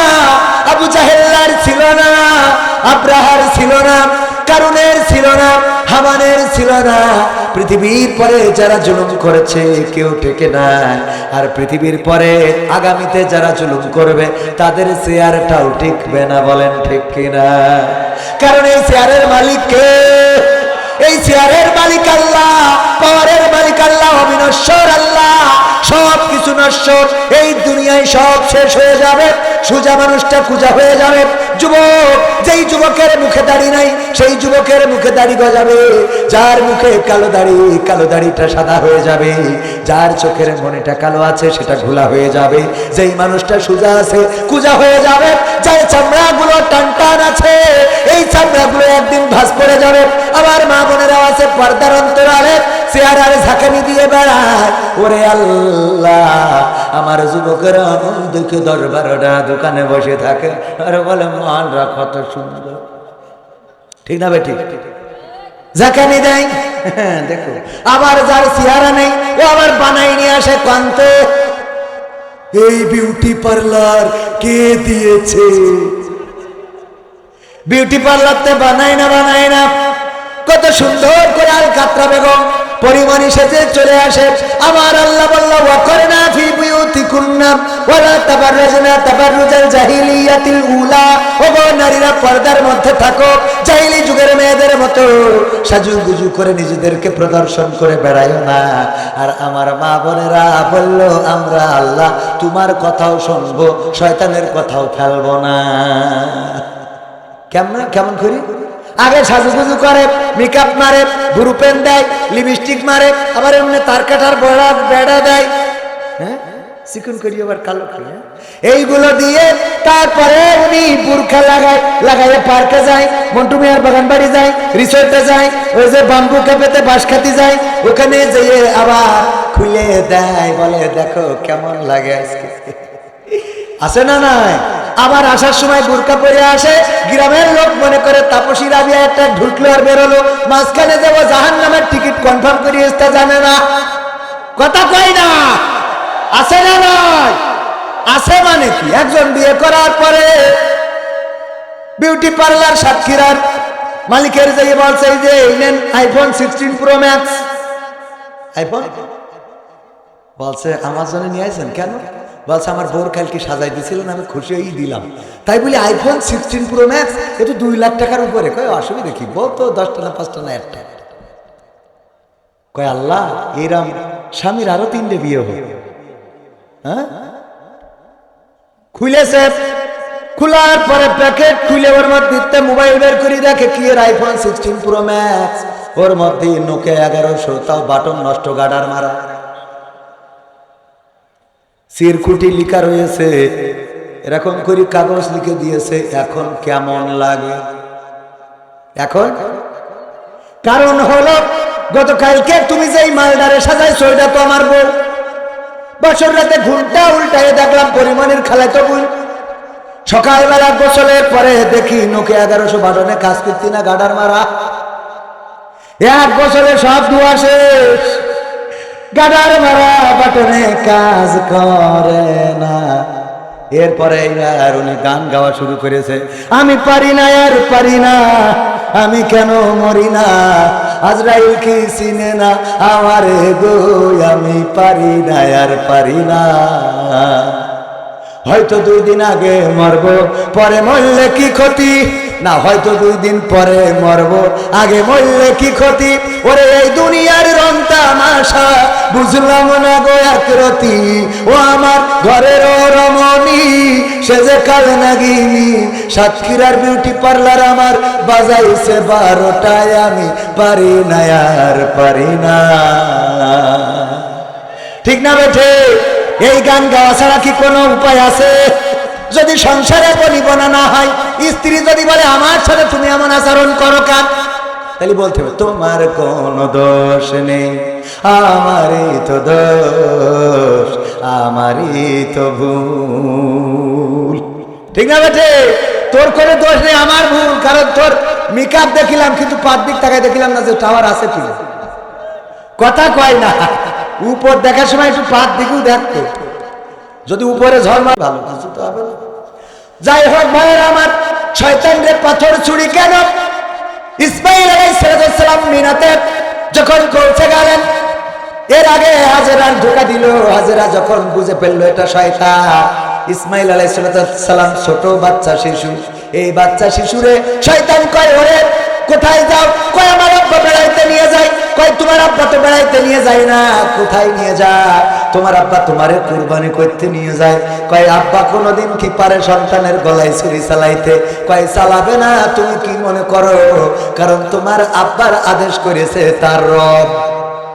আবু জাহেলের ছিল না, আব্রাহার ছিল না, কারুনের ছিল না, হামানের ছিল না। পৃথিবীর পরে যারা জুলুম করেছে কেউ টেকে না, আর পৃথিবীর পরে আগামীতে যারা জুলুম করবে তাদের চেয়ারটাও টিকবে না, বলেন ঠিক কিনা? কারণ এই চেয়ারের মালিক কে? এই চেয়ারের মালিক আল্লাহ, পাওয়ারের মালিক আল্লাহ, অবিনশ্বর আল্লাহ। সব কিছু নশ্বর, এই দুনিয়ায় সব শেষ হয়ে যাবে, সোজা মানুষটা কুজা হয়ে যাবে। যুবক, যেই যুবকের মুখে দাড়ি নাই সেই যুবকের মুখে দাড়ি গজাবে, যার মুখে কালো দাড়ি, কালো দাড়িটা সাদা হয়ে যাবে, যার চোখের মনেটা কালো আছে সেটা ঘোলা হয়ে যাবে, যেই মানুষটা সোজা আছে কুজা হয়ে যাবে, যার চামড়াগুলো টান টান আছে এই চামড়াগুলো একদিন ভাঁজ পড়ে যাবে। আমার মা বোনেরা আছে পর্দার অন্তরালে চেয়ার আর ঝাঁকানি দিয়ে বেড়ায়। ওরে আল্লাহ, আমার যুবকেরা আমল দেখে 10-12টা দোকানে বসে থাকে আর বলে মালরা কত সুন্দর। ঠিক না বেটি? ঝাঁকানি দেয়, দেখো। আবার যার চেহারা নেই ও আবার বানাই নিয়ে আসে কান্তে। এই বিউটি পার্লার কে দিয়েছে? বিউটি পার্লারতে বানায় না, কত সুন্দর করে আল কাতরা বেগম পরিমাণী সেজে চলে আসে। আমার আল্লাহ বলল, ওয়াকরনা ফি বুয়ুতিকুন্না ওয়ালা তাবাররাজনা তাবাররুজাল জাহিলিয়াতিল উলা। ওগো নারীরা, পর্দার মধ্যে থাকো, জাহিলি যুগের মেয়েদের মতো সাজুগুজু করে নিজেদেরকে প্রদর্শন করে বেড়াইও না। আর আমার মা বোনেরা বলল, আমরা আল্লাহ তোমার কথাও শুনবো, শয়তানের কথাও ফেলবো না। কেমন করি? আগে সাজুগুজু করে, মেকআপ মারে, ভুরু পেন দেয়, লিপস্টিক মারে, আবার এমনি তার কাটার বড়া বেড়া দেয়, হ্যাঁ চিকন করি আবার কালো করে, এইগুলো দিয়ে তারপরে উনি বুরখা লাগাইয়ে পার্কে যায়, মন্টু মিয়ার বাগান বাড়ি যায়, রিসোর্টে যায়, ওই যে বাম্বু ক্যাফেতে বাঁশ খাতি যায়, ওখানে যেয়ে আবার খুলে দেয়, বলে দেখো কেমন লাগে আজকে, আসে না নাই? আবার আসার সময় বুরকা পরে আসে, গ্রামের লোক মনে করে তাপসী রাবিয়া একটা ঢুকলো আর বেরোলো, মাঝখানে যাবো জাহান্নামের টিকিট কনফার্ম করি তা জানে না, কথা কই না, আসে না নয়? আসে মানে কি, একজন বিয়ে করার পরে বিউটি পার্লার সাতক্ষীরার মালিকের যে বলছে এই যে নেন আইফোন 16 প্রো ম্যাক্স, আইফোন বলছে আমার জন্য নিয়ে আসেন কেন? বলছে আমার বোর কালকে সাজাই দিয়েছিলেন, আমি খুশি হয়েই দিলাম, তাই বলি আইফোন 16 প্রো ম্যাক্স এটা 2 লাখ টাকার উপরে, কয় অসুবিধা কি, বল তো 10টা না 5টা না একটা, কয় আল্লাহ এরম স্বামীর আরো 3টে বিয়ে হোক। হ্যাঁ খুলেছে, খোলার পরে প্যাকেট খুলে ওর মধ্যে মোবাইল বের করে দেখে কি এর আইফোন 16 প্রো ম্যাক্স, ওর মধ্যে নোকিয়া 1100, তাও বাটন নষ্ট, গাডার মারা, চিরকুটি লিখা রয়েছে, এরকম করে কাগজ লিখে দিয়েছে, এখন কেমন লাগে? এখন কারণ হলো গতকালকে তুমি যেই মালদারে সাজাইছো ওইটা তো আমার বউ, বছর রাতে ঘুমটা উল্টায় দেখলাম পরিমাণের খালাতো বোন, সকালবেলা গোসলের পরে দেখি নোকিয়া 1100 বাটনে কাজ করতে না, গাডার মারা, এক গোসলে সব ধোয়া শেষ, গাডার মারা বাটনে কাজ করে না। এরপরে আর উনি গান গাওয়া শুরু করেছে, আমি পারি না আর পারি না, আমি কেন মরি না, আজরাইল কি চিনে না আমারে গো, আমি পারি না আর পারি না, হয়তো 2 দিন আগে মরবো, পরে মরলে কি ক্ষতি, না হয়তো 2 দিন পরে মরবো, আগে মরলে কি ক্ষতি, ওরে এই দুনিয়ার রং তামাশা বুঝলাম না গো এক রতি, ও আমার ঘরের রমণী সে যে কাল নাগিনী, সাতক্ষীরার বিউটি পার্লার আমার বাজাইছে 12টায়, আমি পারি না আর পারি না, ঠিক না বেঠে? এই গান গাওয়া ছাড়া কি কোনো উপায় আছে? যদি সংসারে বনিবনা না হয়, স্ত্রী যদি বলে আমার সাথে তুমি এমন আচরণ করো কেন, তাহলে বলতে হবে তোমার কোনো দোষ নেই, আমারই তো দোষ, আমারই তো ভুল, ঠিক না বেটে? তোর কোনো দোষ নেই, আমার ভুল, কারণ তোর মেকআপ দেখিলাম কিন্তু পাবলিক তাকায় দেখিলাম না যে টাওয়ার আছে কি, কথা কয় না, উপর দেখার সময় একটু পাত দিকেও দেখতো, যদি উপরে ঝড় ভালো কিছু তো হবে না। যাই হোক ভাইয়ের আমার, শয়তান রে পাথর ছুরি কেন? ইসমাইল আলাইহিস সালাম মিনাতে যখন পৌঁছে গেলেন, এর আগে হাজেরা ধোঁকা দিল, হাজেরা যখন বুঝে ফেললো এটা শয়তান, ইসমাইল আলাইহিস সালাম ছোট বাচ্চা শিশু, এই বাচ্চা শিশুরে শয়তান কয় ওরে কোথায় যাও, কয় আমার আব্বা বেড়াইতে নিয়ে যায়, কয় তোমার আব্বা তো বেড়াইতে নিয়ে যায় না, কোথায় নিয়ে যায়, তোমার আব্বা তোমারে কুরবানি করতে নিয়ে যায়, কয় আব্বা কোনোদিন কি পারে সন্তানের গলায় ছুরি চালাইতে, কয় চালাবে না, তুমি কি মনে করো, কারণ তোমার আব্বার আদেশ করেছে তার রব,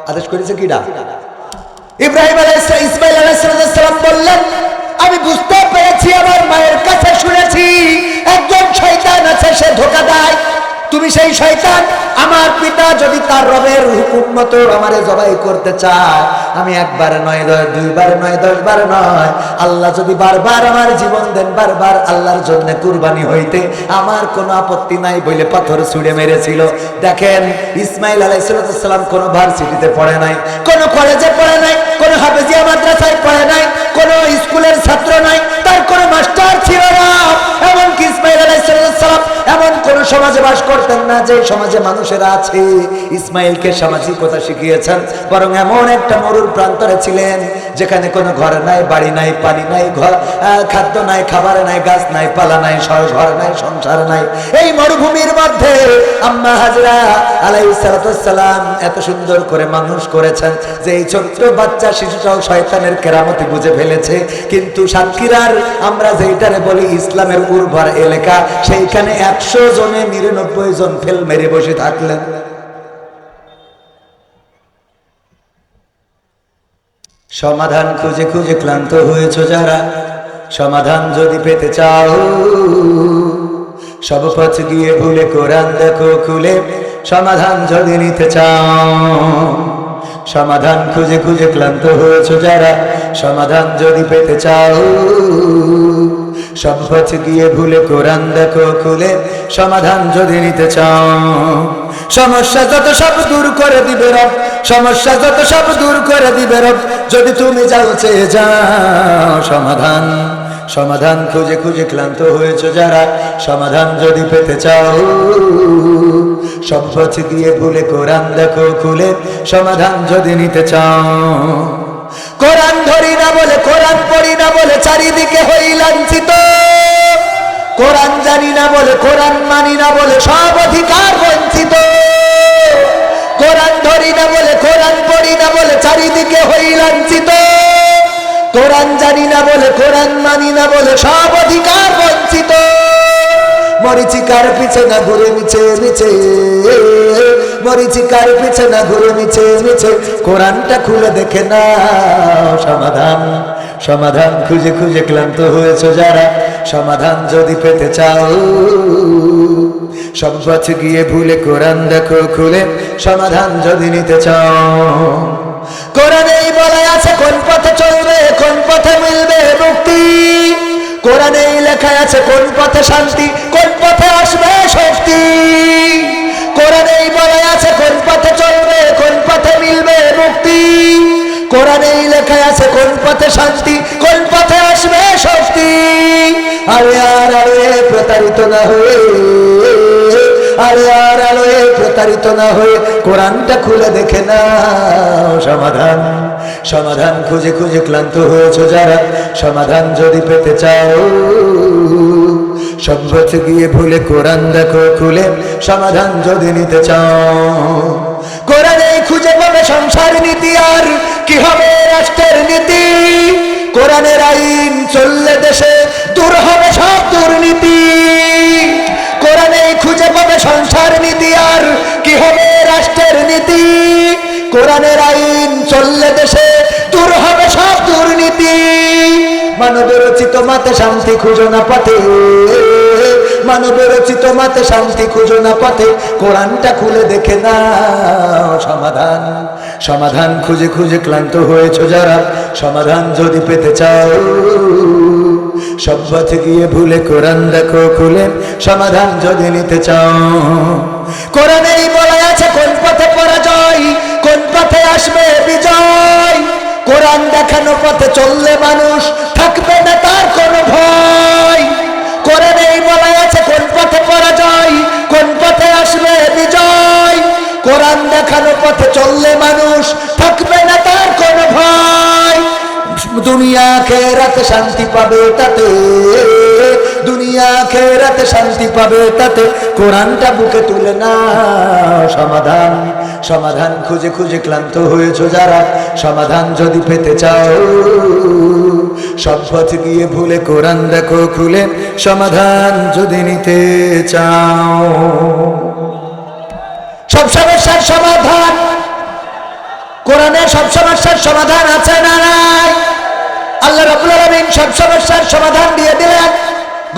আদেশ করেছে কিডা? ইব্রাহিম ইসমাইল আলাইহিস সালাম বললেন আমি বুঝতে পেরেছি, আমার মায়ের কাছে শুনেছি একজন শয়তান আছে, সে ধোঁকা দেয়, তুমি সেই শয়তান, আমার পিতা যদি তার রবের হুকুম মতো আমারে জবাই করতে চায়, আমি একবার নয় 2বার নয় 10 বার নয়, আল্লাহ যদি বারবার আমার জীবন দেন, বারবার আল্লাহর জন্য কুরবানি হইতে আমার কোনো আপত্তি নাই বলে পাথর ছুঁড়ে মেরেছিল। দেখেন ইসমাইল আলাইহিস সালাম কোনো ভার্সিটিতে পড়ে নাই, কোনো কলেজে পড়ে নাই, কোনো হাফেজিয়া মাদ্রাসায় পড়ে নাই, কোনো স্কুলের ছাত্র নাই, তার কোনো মাস্টার ছিল না, এমনকি ইসমাইল আলাইহিস সালাম এমন কোন সমাজে বাস করতেন না যে সমাজে মানুষেরা আছে ইসমাইলকে সামাজিকতা শিখিয়েছেন, বরং এমন একটা মরুর প্রান্তরে ছিলেন যেখানে কোনো ঘর নাই, বাড়ি নাই, পানি নাই, খাদ্য নাই, খাবার নাই, গাছ নাই, পালা নাই, ঘর নাই, সংসার নাই, এই মরুভূমির মধ্যে আম্মা হাজরা আলাইহিস সালাম এত সুন্দর করে মানুষ করেছেন যে এই ছোট্ট বাচ্চা শিশুটাও শয়তানের কেরামতি বুঝে ফেলেছে। কিন্তু সাতক্ষীরার আমরা যেটারে বলি ইসলামের উর্বর এলাকা, সেইখানে 100 জনে 99 জন ফেল মেরে বসে থাকলেন? সমাধান খুঁজে খুঁজে ক্লান্ত হয়েছো যারা, সমাধান যদি পেতে চাও, সব পথ গিয়ে ভুলে কোরআন দেখো খুলে, সমাধান যদি নিতে চাও। সমাধান খুঁজে খুঁজে ক্লান্ত হয়েছো যারা, সমাধান যদি পেতে চাও, সব পথ গিয়ে ভুলে কোরআন দেখো খুলে, সমাধান যদি নিতে চাও। সমস্যা যত সব দূর করে দিবে রব, সমস্যা যত সব দূর করে দিবে রব, যদি তুমি যাও চেয়ে যাও। সমাধান সমাধান খুঁজে খুঁজে ক্লান্ত হয়েছো যারা, সমাধান যদি পেতে চাও, সব পথ গিয়ে ভুলে কোরআন দেখো খুলে, সমাধান যদি নিতে চাও। কোরআন ধরি না বলে, কোরআন পড়ি না বলে চারিদিকে হই লাঞ্ছিত, কোরআন জানি না বলে, কোরআন মানি না বলে সব অধিকার বঞ্চিত। কোরআন ধরি না বলে, কোরআন পড়ি না বলে চারিদিকে হই লাঞ্ছিত, কোরআন জানি না বলে, কোরআন মানি না বলে সব অধিকার বঞ্চিত। মরিচিকার পিছে না ঘুরে মিছে মিছে, মরিচিকার পিছে না ঘুরে মিছে মিছে, কোরআনটা খুলে দেখে না। সমাধান সমাধান খুঁজে খুঁজে ক্লান্ত হয়েছো যারা, সমাধান যদি পেতে চাও, সব পথ গিয়ে ভুলে কোরআন দেখো খুলে, সমাধান যদি নিতে চাও। কোরআনেই বলা আছে কোন পথে চলবে, কোন পথে মিলবে মুক্তি, কোরআনেই লেখা আছে কোন পথে শান্তি, কোন পথে আসবে শক্তি। কোরআনেই বলা আছে কোন পথে চলবে, কোন পথে মিলবে মুক্তি, কোরআনেই লেখা আছে কোন পথে শান্তি, কোন পথে আসবে শক্তি। আরে আর আরে প্রতারিত না হয়ে, আরে আর আলোয় প্রতারিত না হয়ে কোরআনটা খুলে দেখে না। সমাধান সমাধান খুঁজে খুঁজে ক্লান্ত হয়েছো যারা, সমাধান যদি পেতে চাও, সব পথ গিয়ে ভুলে কোরআন দেখো খুলে, সমাধান যদি নিতে চাও। কোরআনেই খুঁজে পাবে সংসার নীতি, আর কি হবে রাষ্ট্রের নীতি, কোরআনের আইন চললে দেশে দূর হবে সব দুর্নীতি। কোরআনেই খুঁজে পাবে সংসার নীতি, আর কি হবে রাষ্ট্রের নীতি, কোরআনের আইন চললে দেশে দূর হবে সব দুর্নীতি। মানবের রচিত মাতে শান্তি খুঁজো না পথে, মানবের রচিত মাতে শান্তি খুঁজো না পথে, কোরআনটা খুলে দেখে না। সমাধান সমাধান খুঁজে খুঁজে ক্লান্ত হয়েছো যারা, সমাধান যদি পেতে চাও, সব পথে গিয়ে ভুলে কোরআন দেখো খুলে, সমাধান যদি নিতে চাও। কোরআনেই বলা আছে কোন পথে পরাজয়, কোন পথে আসবে বিজয়, কোরআন দেখানো পথে চললে মানুষ থাকবে না তার কোনো ভয়। কোরআনেই বলা আছে কোন পথে পরাজয়, কোন পথে আসবে বিজয়, কোরআন দেখানো পথে চললে মানুষ থাকবে না তার কোনো ভয়। দুনিয়া আখিরাতে শান্তি পাবে তাতে, দুনিয়া আখিরাতে শান্তি পাবে তাতে, কোরআনটা বুকে তুলে না। সমাধান সমাধান খুঁজে খুঁজে ক্লান্ত হয়েছো যারা, সমাধান যদি পেতে চাও, সব পথ গিয়ে ভুলে কোরআন দেখো খুলে, সমাধান যদি নিতে চাও। সব সমস্যার সমাধান কোরআনে, সব সমস্যার সমাধান আছে না নাই? আল্লাহ রাব্বুল আলামিন সব সমস্যার সমাধান দিয়ে দিলেন।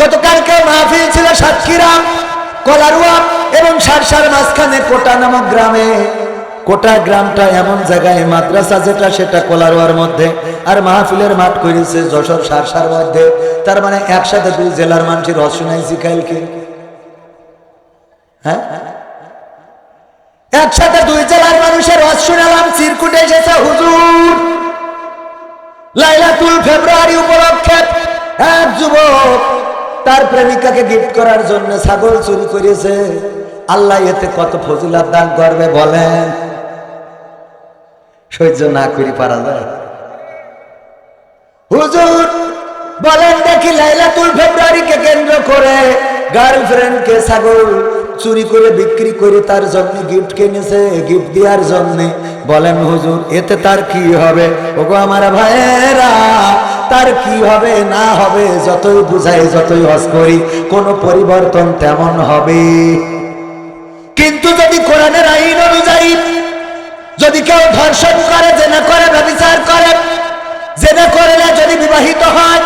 গতকালকে মাহফিল ছিল সাতক্ষীরা, কলারুয়া এবং সারসার মাঝখানে কোটা নামক গ্রামে। কোটা গ্রামটা এমন জায়গায়, মাদ্রাসা যেটা সেটা কলারুয়ার মধ্যে, আর মাহফিলের মাঠ করেছে যশোর সারসার মধ্যে। তার মানে একসাথে দুই জেলার মানুষের রস শুনাইছি কালকে। হ্যাঁ, একসাথে দুই জেলার মানুষের রস শুনালাম। চিরকুটে এসেছে হুজুর লাইলাতুল ফেব্রুয়ারি উপলক্ষে এক যুবক তার প্রেমিকাকে গিফট করার জন্য ছাগল চুরি করেছে। আল্লাহ এতে কত ফজিলত দান করবে বলেন, সহ্য না করি পারা যায়? হুজুর বলেন দেখি, লাইলাতুল ফেব্রুয়ারিকে কেন্দ্র করে গার্লফ্রেন্ডকে ছাগল চুরি করে বিক্রি করে তার জন্য গিফট কিনেছে, গিফট দেওয়ার জন্য। বলেন হুজুর এতে তার কি হবে? ওগো আমার ভাইয়েরা, তার কি হবে না হবে, যতই বুঝাই যতই হজ করি, কোনো পরিবর্তন তেমন হবে? কেউ ধর্ষণ করে, জেনা করে, ব্যভিচার করে, জেনা করলে যদি বিবাহিত হয়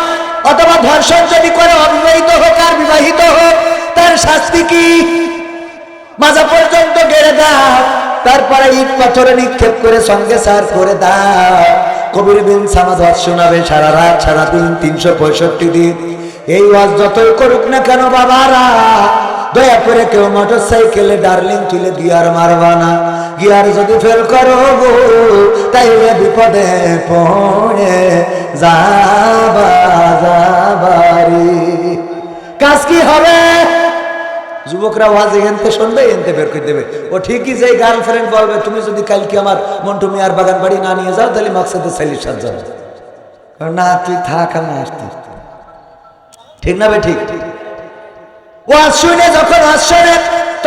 অথবা ধর্ষণ যদি করে অবিবাহিত হোক আর বিবাহিত হোক, তার শাস্তি কি? মাজা পর্যন্ত গেড়ে দাও, তারপরে ইট পাথরে নিক্ষেপ করে সঙ্গে সার করে দাও। কবির বিন সামাদ ওয়াজ শোনাবে সারা রাত সারা দিন 365 দিন। এই ওয়াজ যতই করুক না কেন বাবারা, দয়া করে কেউ মোটর সাইকেলে ডার্লিং তুলে গিয়ার মারবা না। গিয়ার যদি ফেল করো গো, তাইলে বিপদে পড়ে যাবারি। কাজ কি হবে? যুবকরা ওয়াজ এখানতে শুনবে, এনতে বের করে দেবে। ও ঠিকই যে গার্লফ্রেন্ড বলবে তুমি যদি কালকে আমার মন্টু মিয়ার বাগান বাড়ি না নিয়ে যাও তাহলে মাকসাদে সাইলির সাথ যাবে। না তুই থাক, আমি আসতে। ঠিক না বে ঠিক? ওয়াজ শুনে যখন ওয়াজ শোনে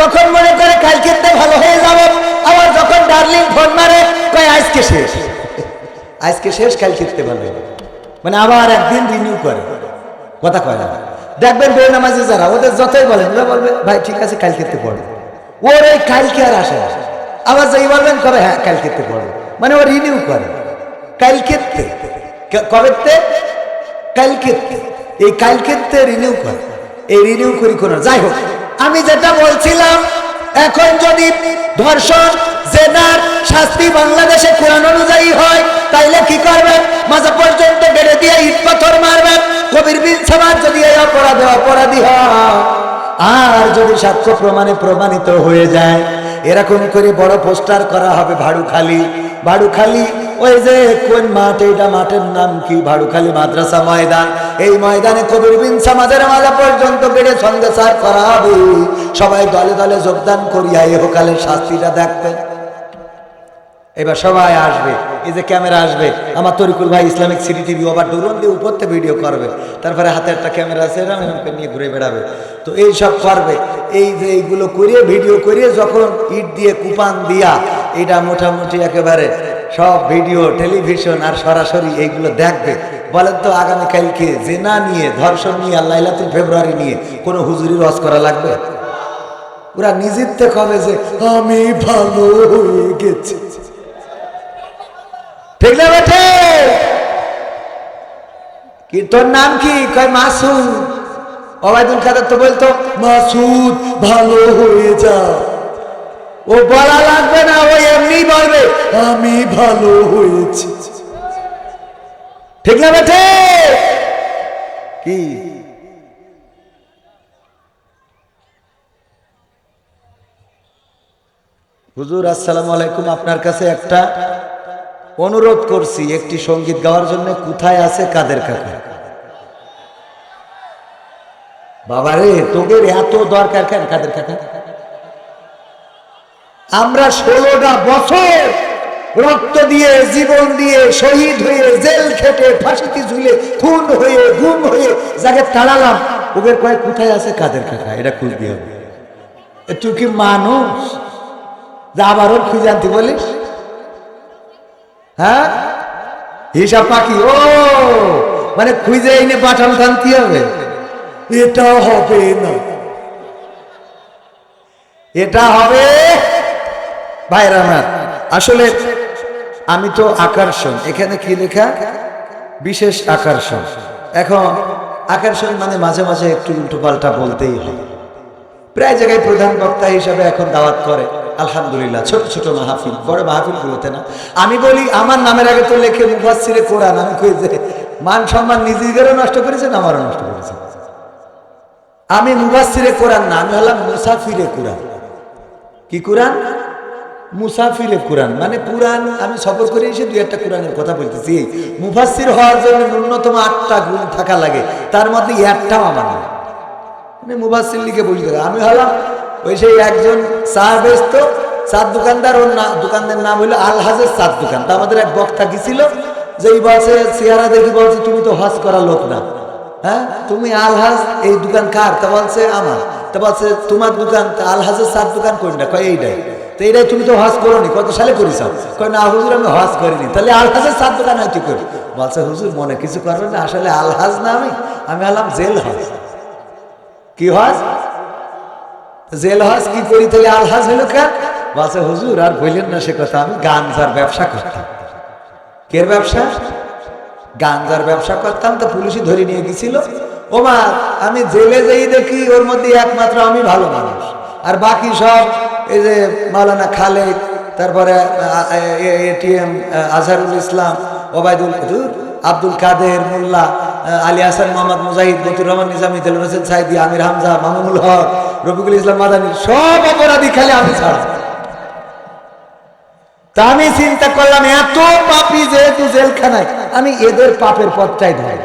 তখন মনে করে কালকে ভালো হয়ে যাবো। আবার যখন ডার্লিং ফোন মারে কয় আজকে শেষ, আজকে শেষ, কালকে ভালো হবে। মানে আবার একদিন রিনিউ করে, কথা কয় না। দেখবেন বেনামাজি যারা, ওদের যতই বলেন ওরা বলবে ভাই ঠিক আছে কালকে পড়বে। ওর এই কালকে আর আসে, আবার যাই বলবেন কবে হ্যাঁ কালকে পড়বে, মানে ও রিনিউ করে। কালকে কবে? কালকে। এই কালকে রিনিউ করে, এই রিনিউ করি কোন। যাই হোক, আমি যেটা বলছিলাম, এখন যদি ধর্ষণ জেনার শাস্তি বাংলাদেশে কোরআন অনুযায়ী হয় তাইলে কি করবেন? মাজা পর্যন্ত বেড়ে দিয়ে ইট পাথর মারবেন। কবির বিন সামাদ যদি এই অপরাধে অপরাধী হয় আর যদি সাক্ষ্য প্রমাণে প্রমাণিত হয়ে যায়, এরকম করে বড় পোস্টার করা হবে ভাড়ুখালী। ভাড়ুখালী ওই যে কোন মাঠ, এইটা মাঠের নাম কি? ভাড়ুখালী মাদ্রাসা ময়দান। এই ময়দানে কবির বিন সামাদের মাজা পর্যন্ত বেড়ে সঙ্গে সার করা হবে। সবাই দলে দলে যোগদান করিয়া ইহকালের শাস্তিটা দেখবেন। এবার সবাই আসবে, এই যে ক্যামেরা আসবে, আমার তরিকুল ভাই ইসলামিক সিটি টিভি আবার ড্রোন দিয়ে উপর থেকে ভিডিও করবে, তারপরে হাতে একটা ক্যামেরা আছে এরকম নিয়ে ঘুরে বেড়াবে। তো এই সব করবে, এই যে এইগুলো করিয়ে ভিডিও করিয়ে যখন ইট দিয়ে কুপান দিয়া এটা মোটামুটি একেবারে সব ভিডিও টেলিভিশন আর সরাসরি এইগুলো দেখবে। বলেন তো আগামীকালকে জেনা নিয়ে, ধর্ষণ নিয়ে আর লাইলাতুল ফেব্রুয়ারি নিয়ে কোনো হুজুরির ওয়াজ করা লাগবে? ওরা নিজের থেকে হবে যে আমি ভালো হয়ে গেছি। ঠিক না বেঠে? কি তোর নাম কি? কয় মাসুদ। ওবায়দুল কাদের তো বলতো মাসুদ ভালো হয়ে যা। ও বলা লাগবে না, ও এমনি বলবে আমি ভালো হয়েছি। ঠিক না বেঠে? কি হুজুর আসসালামু আলাইকুম, আপনার কাছে একটা অনুরোধ করছি, একটি সঙ্গীত গাওয়ার জন্য। কোথায় আছে কাদের কাকা? বাবারে তোদের এত দরকার কেন কাদের কাকা? আমরা 16টা বছর রক্ত দিয়ে, জীবন দিয়ে, শহীদ হয়ে, জেল খেটে, ফাঁসিতে ঝুলে, খুন হয়ে, গুম হয়ে যাকে তাড়ালাম, ওদের কয় কোথায় আছে কাদের কাকা? এটা খুঁজতে হবে। তুই কি মানুষ যা আবারও খুঁজে আনতে বলিস? হ্যাঁ, হিসাব পাখি। ও মানে খুঁজে এনে পাঠান টানতে হবে? এটা হবে না, এটা হবে ভাইরা আমার। আসলে আমি তো আকর্ষণ, এখানে কি লেখা? বিশেষ আকর্ষণ। এখন আকর্ষণ মানে মাঝে মাঝে একটু উল্টো পাল্টা বলতেই হয়। প্রায় জায়গায় প্রধান বক্তা হিসাবে এখন দাওয়াত করে, আলহামদুলিল্লাহ। ছোট ছোট মাহফিল, বড় মাহফিল গুলোতে না। আমি বলি আমার নামের আগে তো লেখে মুফাসসিরে কোরআন। আমি কই যে মান সম্মান নিজেদেরও নষ্ট করেছেন, আমারও নষ্ট করেছেন। আমি মুফাসসিরে কোরআন না, আমি হলাম মুসাফিরে কোরআন। কি কোরআন? মুসাফিরে কোরআন। মানে কোরআন আমি সফর করে এসে 2-1টা কোরআনের কথা বলতেছি। মুফাসসির হওয়ার জন্য ন্যূনতম 8টা গুণ থাকা লাগে, তার মধ্যে একটাও আমার না। মানে মুফাসসির লিখে বলি। আমি হলাম ওই সেই একজন চা বেচত, চার দোকানদার। ওর দোকানদার নাম হলো আলহাজের চার দোকান। তা আমাদের এক বক্তা গেছিল, যেই বলছে চেহারা দেখি বলছে তুমি তো হজ করা লোক না, হ্যাঁ তুমি আলহাজ, এই দোকান কার? তা বলছে আমার। তা বলছে তোমার দোকান আলহাজের চার দোকান কোনটা? কয় এইটাই। তো এইটাই তুমি তো হজ করো নি, কত সালে করিস? কয় না হুজুর আমি হজ করিনি। তাহলে আলহাজের চার দোকান হয় কি করি? বলছে হুজুর মনে কিছু করবেন না, আসলে আলহাজ না আমি হলাম জেল হজ। কি হজ? জেল হজ কি করি? তাহলে আলহাজ হলো কেন? বলছে হুজুর আর বললেন না সে কথা, আমি গাঞ্জার ব্যবসা করতাম। কের ব্যবসা? গাঞ্জার ব্যবসা করতাম, তো পুলিশই ধরে নিয়ে গেছিল। ও মা, আমি জেলে যেই দেখি ওর মধ্যে একমাত্র আমি ভালো মানুষ, আর বাকি সব এই যে মাওলানা খালেদ, তারপরে এটিএম আজহারুল ইসলাম, ওবায়দুল আব্দুল কাদের মোল্লা, আলী হাসান, মোহাম্মদ মুজাহিদ, মতিউর রহমান নিজামী, দেলোয়ার হোসেন সাইদি, আমির হামজা, মামুনুল হক, রফিকুল ইসলাম মাদানী, সব অপরাধী খালি আমি ছাড়া। তা আমি চিন্তা করলাম এত পাপী যেহেতু জেলখানায়, আমি এদের পাপের পথটাই ধরে,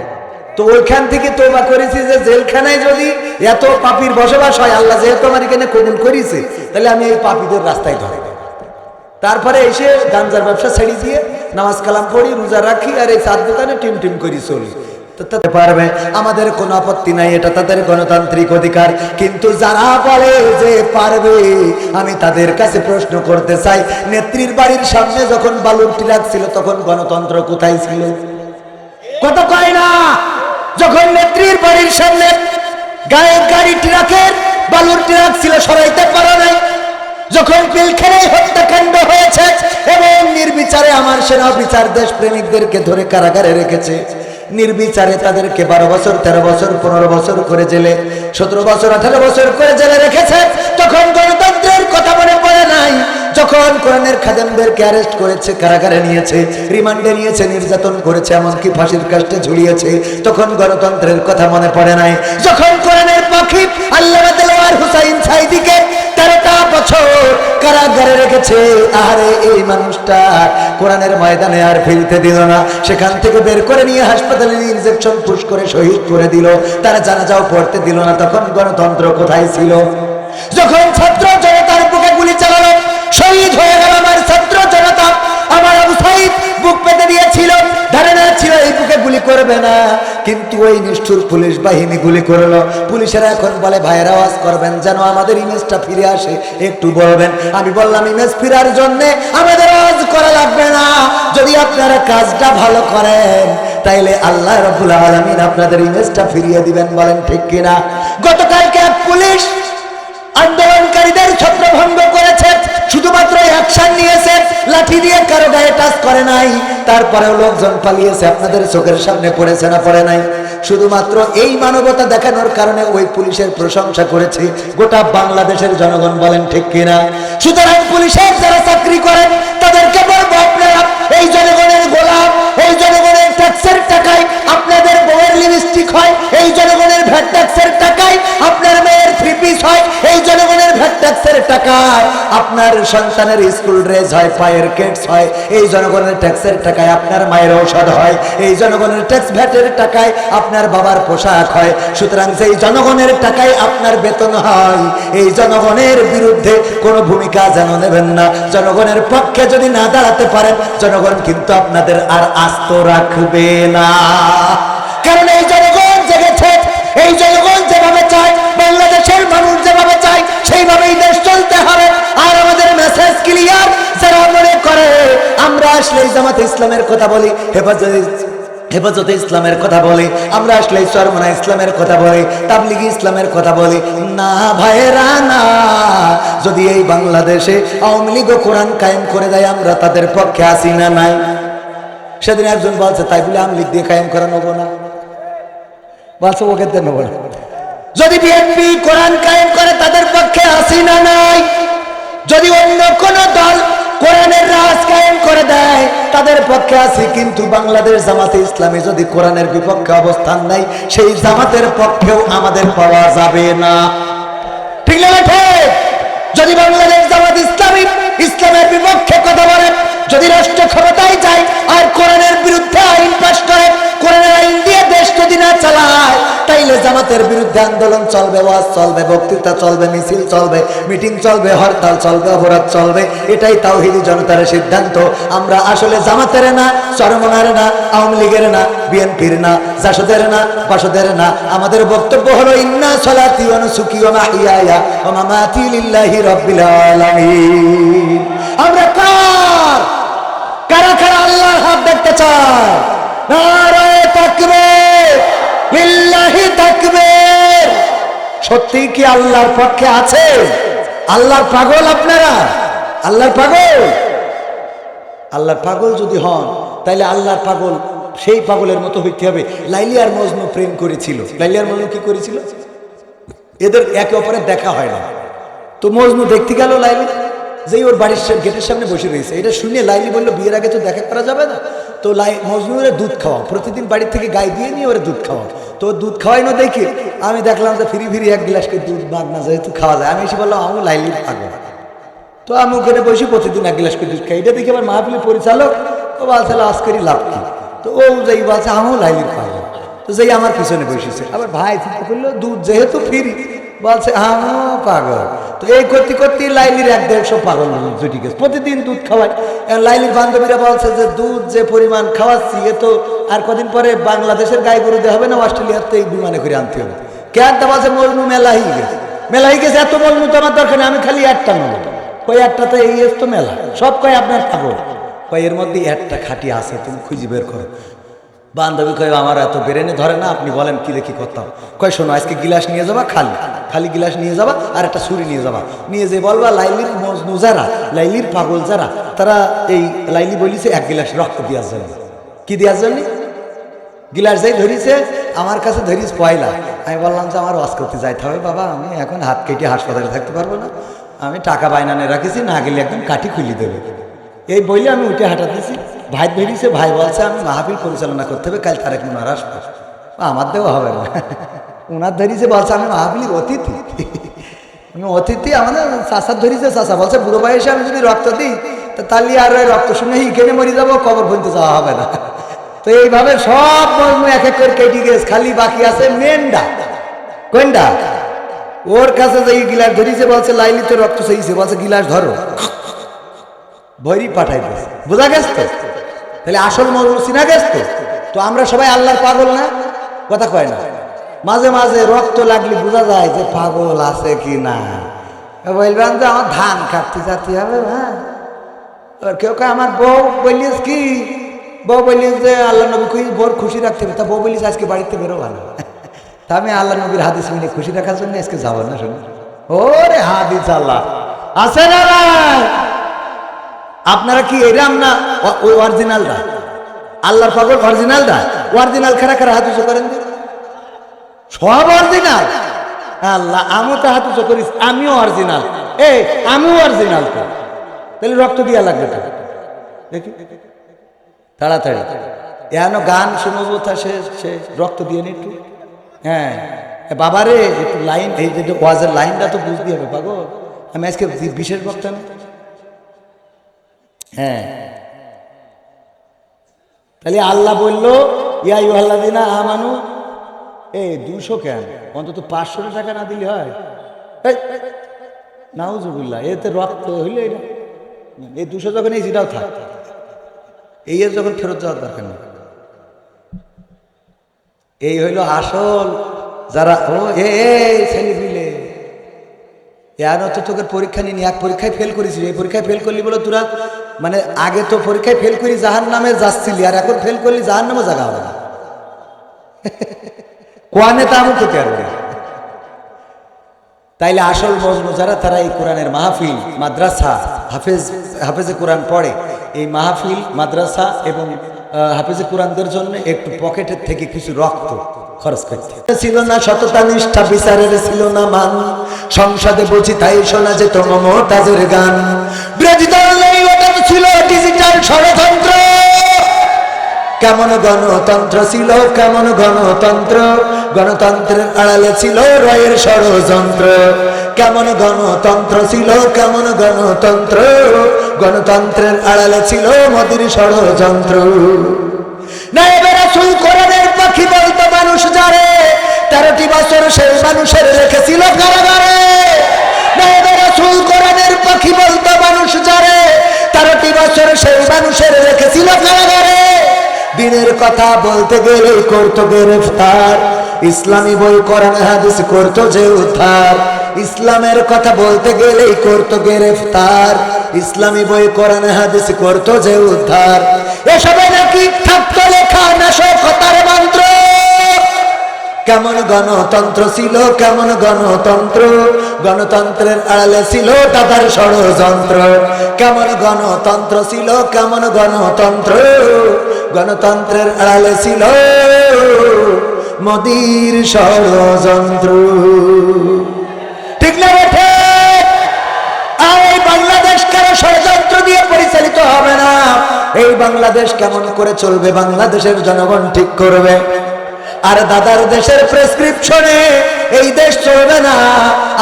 তো ওইখান থেকে তওবা করেছি যে জেলখানায় যদি এত পাপীর বসবাস হয়, আল্লাহ যেহেতু আমার এখানে কবুল করেছে, তাহলে আমি এই পাপীদের রাস্তায় ধরে। তারপরে এসে গাঞ্জার ব্যবসা ছেড়ে দিয়ে নামাজ কালাম পড়ি, রোজা রাখি, আর এই চার দোকানে টিম টিম করি চলি। তাতে পারবে, আমাদের কোনো আপত্তি নাই, এটা তাদের গণতান্ত্রিক অধিকার। কিন্তু যারা বলে যে পারবে, আমি তাদের কাছে প্রশ্ন করতে চাই, নেত্রীর বাড়ির সামনে যখন বালুর ট্রাক ছিল তখন গণতন্ত্র কোথায় ছিল? কত কয় না, যখন নেত্রীর বাড়ির সামনে গায়ের গাড়ি ট্রাকের বালুর ট্রাক ছিল সরাইতে পারে নাই, যখন পিলখানায় হত্যাকাণ্ড হয়েছে এবং নির্বিচারে আমার সেনা বিচার দেশ প্রেমিকদেরকে ধরে কারাগারে রেখেছে, নির্বিচারে তাদেরকে 12 বছর 13 বছর 15 বছর করে জেলে, 17 বছর 18 বছর করে জেলে রেখেছে, তখন গণতন্ত্রের কথা মনে পড়ে নাই? যখন কোরআনের খাদেমদেরকে অ্যারেস্ট করেছে, কারাগারে নিয়েছে, রিমান্ডে নিয়েছে, নির্যাতন করেছে, এমনকি ফাঁসির কাস্টে ঝুলিয়েছে, তখন গণতন্ত্রের কথা মনে পড়ে নাই? যখন কোরআনের পাখি আল্লামা দেলোয়ার হোসাইন সাঈদীকে 13টা বছর কারাগারে রেখেছে, আরে এই মানুষটা কোরআনের ময়দানে আর ফিরতে দিল না, সেখান থেকে বের করে নিয়ে হাসপাতালে ইনজেকশন পুশ করে শহীদ করে দিল, তারা জানাজাও পড়তে দিল না, তখন গণতন্ত্র কোথায় ছিল? যখন ছাত্র জনতার বুকে গুলি চালালো, শহীদ হয়ে গেল আমার ছাত্র জনতা, আমার আবু সাঈদ বুক পেতে দিয়েছিল, ধারণা ছিল এই বুকে গুলি করবে না, কিন্তু ওই নিষ্ঠুর পুলিশ বাহিনী গুলি করলো। পুলিশেরা এখন বলে ভাইয়ের আওয়াজ করবেন যেন আমাদের ইমেজটা ফিরে আসে, একটু বলবেন। আমি বললাম ইমেজ ফিরার জন্য আমাদের আওয়াজ করা লাগবে না, যদি আপনারা কাজটা ভালো করেন তাইলে আল্লাহ রাব্বুল আলামিন আপনাদের ইমেজটা ফিরিয়ে দিবেন। বলেন ঠিক কিনা? গতকালকে পুলিশ আন্দোলনকারীদের ছত্রভঙ্গ করেছে, শুধুমাত্র অ্যাকশন নিয়েছে, লাঠি দিয়ে কারো গায়ে টাচ করে নাই, তারপরেও লোকজন পালিয়েছে, আপনাদের চোখের সামনে পড়েছে না পড়ে নাই? শুধুমাত্র এই মানবতা দেখানোর কারণে ওই পুলিশের প্রশংসা করেছে গোটা বাংলাদেশের জনগণ। বলেন ঠিক কিনা? সুতরাং পুলিশের যারা চাকরি করেন তাদেরকে বলবো, আপনারা এই জনগণের গোলাম, এই জনগণের ট্যাক্সের টাকায় আপনাদের বউয়ের লিপস্টিক হয়, এই জনগণের ভ্যাট ট্যাক্সের টাকায় আপনার মেয়ের 3 পিস হয়, এই জনগণের ভ্যাট ট্যাক্সের টাকায় আপনার সন্তানের স্কুল ড্রেস হয়, পায়ের কেটস হয়, এই জনগণের ট্যাক্সের টাকায় আপনার মায়ের ঔষধ হয়, এই জনগণের ট্যাক্স ভ্যাটের টাকায় আপনার বাবার পোশাক হয়। সুতরাং সেই জনগণের টাকায় আপনার বেতন হয়, এই জনগণের বিরুদ্ধে কোনো ভূমিকা যেন নেবেন না। জনগণের পক্ষে যদি না দাঁড়াতে পারেন, জনগণ কিন্তু আপনাদের আর আস্ত রাখবে না। কারণ এই জনগণ জেগেছে, এই জনগণ যেভাবে চায়, বাংলাদেশের মানুষ যেভাবে চায়, সেইভাবেই দেশ চলতে হবে। আর আমাদের মেসেজ ক্লিয়ার, যারা মনে করে আমরা আসলে জামাতে ইসলামের কথা বলি, হেফাজতে ইসলামের কথা বলি, আমরা আসলে চরমনা ইসলামের কথা বলি, তাবলিগি ইসলামের কথা বলি, না ভাইয়েরা না। যদি এই বাংলাদেশে আওয়ামী লীগ কোরআন কায়েম করে দেয়, আমরা তাদের পক্ষে আসি না নাই? সেদিন একজন বলছে তাই বলে আওয়ামী লীগ দিয়ে কায়েম করা নেবো না, বলছে ওকে নেবো না। যদি বিএনপি কোরআন কায়েম করে তাদের পক্ষে আসি না নাই? যদি অন্য কোন দল কোরআনের রাজ কায়েম করে দেয় তাদের পক্ষে আছি, কিন্তু বাংলাদেশ জামাতে ইসলামী যদি কোরআনের বিপক্ষে অবস্থান নেয়, সেই জামাতের পক্ষেও আমাদের পাওয়া যাবে না। ঠিক না? ঠিক। যদি বাংলাদেশ জামাত ইসলামী ইসলামের বিপক্ষে কথা বলে, যদি রাষ্ট্র ক্ষমতায় যায় আর কোরআনের বিরুদ্ধে আইন পাশ করে, কোরআনের আইন দিয়ে দেশ যদি না চালায়, তাইলে জামাতের বিরুদ্ধে আন্দোলন চলবে, ওয়াজ চলবে, বক্তৃতা চলবে, মিছিল চলবে, মিটিং চলবে, হরতাল চলবে, অবরোধ চলবে। এটাই তাওহীদি জনতার সিদ্ধান্ত। আমরা আসলে জামাতের না, চরমনার না, আওয়ামী লীগের না, বিএনপির না, জাসদের না, বাসদের না। আমাদের বক্তব্য হলো ইন্না সলাতি ওয়া নুসুকি ওয়া মাহইয়ায়া ওয়া মামাতি লিল্লাহি রাব্বিল আলামিন। আমরা কারা কারা আল্লাহর হাত দেখতে চায়? নারায়ে তাকবীর, লিল্লাহি তাকবীর। সত্যি কি আল্লাহর পক্ষে আছে? আল্লাহর পাগল আপনারা? আল্লাহর পাগল, আল্লাহর পাগল যদি হন তাহলে আল্লাহর পাগল সেই পাগলের মতো হইতে হবে। লাইলি আর মজনু প্রেম করেছিল। লাইলি আর মজনু কি করেছিল? এদের একে অপরের দেখা হয় না। তো মজনু দেখতে গেল লাইলি, যেই ওর বাড়ির গেটের সামনে বসে রয়েছে। এটা শুনে লাইলি বললো বিয়ের আগে তো দেখা করা যাবে না, তো মজনুরে দুধ খাওয়াও, প্রতিদিন বাড়ি থেকে গায়ে দিয়ে নিয়ে ওরা দুধ খাওয়াও। তো দুধ খাওয়াই না দেখে আমি দেখলাম যে ফিরি ফিরি এক গ্লাস করে দুধ মাগনা যেহেতু খাওয়া যায়, আমি এসে বললাম আমি লাইলির পাগল। তো আমি ওখানে বসে প্রতিদিন এক গ্লাস করে দুধ খাই। এটা দেখে আমার মাহফিলের পরিচালক ও বলছে আজকেরই লাভ কি, তো ও যাই বলছে আমিও লাইলির পাগল। তো যাই আমার পিছনে বসেছে। আবার ভাই চিন্তা করলো দুধ যেহেতু ফিরি, বলছে আমিও পাগল। তো এই করতে করতে লাইলির 1-150 পাগল জুটি গেছে, প্রতিদিন দুধ খাওয়ায়। লাইলির বান্ধবীরা বলছে যে দুধ যে পরিমাণ খাওয়াচ্ছি এ তো আর কদিন পরে বাংলাদেশের গাই গরু দেওয়া হবে না, অস্ট্রেলিয়াতে বিমানে করে আনতে হবে। কেন তা বলছে মজনু মেলা হয়ে গেছে, মেলা হয়ে গেছে, এত মজনু তো আমার দরকার নেই, আমি খালি একটা নেব। কই একটাতে এই তো মেলা, সব কয় আপনার পাগল। কয় এর মধ্যে একটা খাঁটি আছে, তুমি খুঁজে বের করো। বান্ধবী কয় আমার এত বেরেনে ধরে না, আপনি বলেন কি দেখি করতাম। কয় শোনো আজকে গিলাস নিয়ে যাবা, খালি খালি গিলাস নিয়ে যাবা, আর একটা ছুরি নিয়ে যাবা, নিয়ে যে বলবা লাইলির মজনু যারা, লাইলির পাগল যারা, তারা এই লাইলি বলিছে 1 গিলাস রক্ত দেওয়ার জন্য। কি দেওয়ার জন্য? গিলাস যাই ধরিছে, আমার কাছে ধরিস পয়লা। আমি বললাম যে আমার ওয়াজ করতে যাইতে হবে বাবা, আমি এখন হাত কেটে হাসপাতালে থাকতে পারবো না, আমি টাকা বাইনানে রাখিছি, না গেলে একদম কাঠি খুলি দেবে। এই বইলে আমি উঠে হাঁটাতেছি, ভাই বেরিয়েছে, ভাই বলছে আমি মাহফিল পরিচালনা করতে হবে, কাল তারেক মনোয়ার আসবে। আমার দেওয়া হবে না, ওনার ধরিছে, বলছে আমি মাহফিলের অতিথি, আমি অতিথি। আমাদের চাষার ধরিছে, চাষা বলছে বুড়ো বয়সে আমি যদি রক্ত দিই তাহলে আর ওই রক্ত শুনে এখানে মরে যাবো, কবর পর্যন্ত যাওয়া হবে না। তো এইভাবে সব মজনু এক এক করে কেটে গেছে, খালি বাকি আছে মেনডা। কোনটা? ওর কাছে যাই গিলাস ধরিছে, বলছে লাইলি তো রক্ত চাইছে, বলছে গিলাস ধরো, ভৈরি পাঠাই দিয়েছে। বোঝা গেছে তো? তাহলে আসল মজনু চিনা গেছে তো? তো আমরা সবাই আল্লাহর পাগল না? কথা কয় না? মাঝে মাঝে রক্ত লাগলে বোঝা যায় যে পাগল আছে কি না। বলবেন যে আমার ধান কাটতে যাতে হবে, হ্যাঁ। কেউ কেউ আমার বউ বলিস কি, বউ বলিস যে আল্লাহ নবী বউর খুশি রাখতে হবে, তা বউ বলিস আজকে বাড়িতে বেরোবা না। তা আমি আল্লাহ নবীর হাদিস মিলে খুশি রাখার জন্য আজকে যাবো না। শুনি ওরে হাদিস আল্লাহ আছে না? আপনারা কি এরাম না ওই অরিজিনালটা? আল্লাহর পাগল অরিজিনালটা, অরিজিনাল খারা খারা হাত উঁচু করেন, সব অরিজিনাল। আল্লাহ আমিও তো হাত উঁচু করিস, আমিও অরিজিনাল, এই আমিও অরিজিনাল। তো তাহলে রক্ত দিয়া লাগবে তো, দেখি তাড়াতাড়ি। এখনো গান শুনবো, তা সে রক্ত দিয়ে নি একটু। হ্যাঁ বাবারে একটু লাইন, এই যে ওয়াজের লাইনটা তো বুঝতে হবে পাগল। আমি আজকে বিশেষ বক্তা না। হ্যাঁ তাহলে আল্লাহ বললো ইয়া আইয়ুহাল্লাযীনা আমানু, 200 কেন, অন্তত 500 টাকা না দিলে হয়? নাউজুবিল্লাহ, এতে রক্ত হইলে এই 200 যখন এই যেটাও থাক, এই যখন ফেরত যাওয়ার দরকার নেই। এই হইল আসল যারা ও ছেলে দিলে এর তো তোকে পরীক্ষা নিয়ে এক পরীক্ষায় ফেল করেছিস, এই পরীক্ষায় ফেল করলি বলে তোরা মানে আগে তো পরীক্ষায় ফেল করি জাহান নামে যাচ্ছিলি, আর এখন ফেল করলি জাহান নামে জায়গা হবে না। কোয়ানে তা আমি তো পারবে। তাইলে আসল মজনু যারা, তারা এই কোরআনের মাহফিল মাদ্রাসা হাফেজে কোরআন পড়ে, এই মাহফিল মাদ্রাসা এবং হাফেজে কোরআনদের জন্য একটু পকেটের থেকে কিছু রক্ত খরচ করতে ছিল না, সততা নিষ্ঠা বিচারের ছিল না মান, সংসদে বুঝি তাই শোনা যেত মমতাজের গান, বিরোধী দল নেই, ওটা ছিল ডিজিটাল ষড়যন্ত্র। কেমন গণতন্ত্র ছিল, কেমন গণতন্ত্র, গণতন্ত্রের আড়ালে ছিল রয়ের ষড়যন্ত্র। কেমন গণতন্ত্র ছিল, কেমন গণতন্ত্র, গণতন্ত্রের আড়ালে ছিল মোদির ষড়যন্ত্র। নায়েবে রাসূল কোরআনের পাখি বলতো মানুষ যারে, 13টি বছর সেই মানুষের রেখেছিল কারাগারে। নায়েবে রাসূল কোরআনের পাখি বলতো মানুষ যারে, 13টি বছর সেই মানুষের রেখেছিল কারাগারে। দিনের কথা বলতে গেলে করতো গ্রেফতার, ইসলামী বই কোরআন হাদিস করতো যে উদ্ধার। ইসলামের কথা বলতে গেলেই করতো গ্রেফতার, ইসলামী বই কোরআন হাদিস করতো যে উদ্ধার। এসবে নাকি থাকতো লেখা নাশকতার মন্ত্র, কেমন গণতন্ত্র ছিল, কেমন গণতন্ত্র, গণতন্ত্রের আড়ালে ছিল দাদার ষড়যন্ত্র। কেমন গণতন্ত্র ছিল, কেমন গণতন্ত্র, গণতন্ত্রের আড়ালে ছিল মোদির ষড়যন্ত্র। ঠিক না বেঠে? আর এই বাংলাদেশ কেন ষড়যন্ত্র দিয়ে পরিচালিত হবে না? এই বাংলাদেশ কেমন করে চলবে বাংলাদেশের জনগণ ঠিক করবে। আর দাদার দেশের প্রেসক্রিপশনে এই দেশ চলবে না।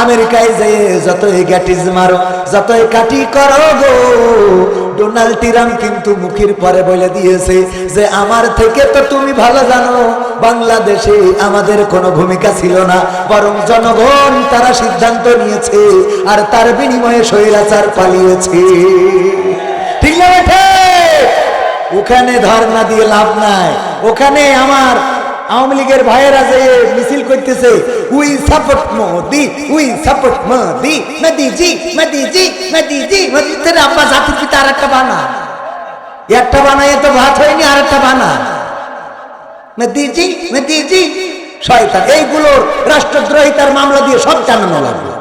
আমেরিকায় যেয়ে যতই গ্যাটিস মারো, যতই কাটি করো গো, ডোনাল্ড ট্রাম্প কিন্তু মুখের পরে বলে দিয়েছে যে আমার থেকে তো তুমি ভালো জানো বাংলাদেশে আমাদের কোনো ভূমিকা ছিল না, বরং জনগণ তারা সিদ্ধান্ত নিয়েছে আর তার বিনিময়ে স্বৈরাচার পালিয়েছে। ঠিক না বেঠে? ওখানে ধর্ণা দিয়ে লাভ নাই। ওখানে আমার আওয়ামী লীগের ভাইয়েরা যে মিছিল করতেছে, we support Modi, we support Modi, মোদিজি মোদিজি মোদিজি মোদি। আব্বা জাতির পিতা আর একটা বানা, একটা বানায় তো ভাত হয়নি, আর একটা বানা মোদিজি মোদিজি। শয়তান। এইগুলোর রাষ্ট্রদ্রোহিতার মামলা দিয়ে সব জানানো লাগবে।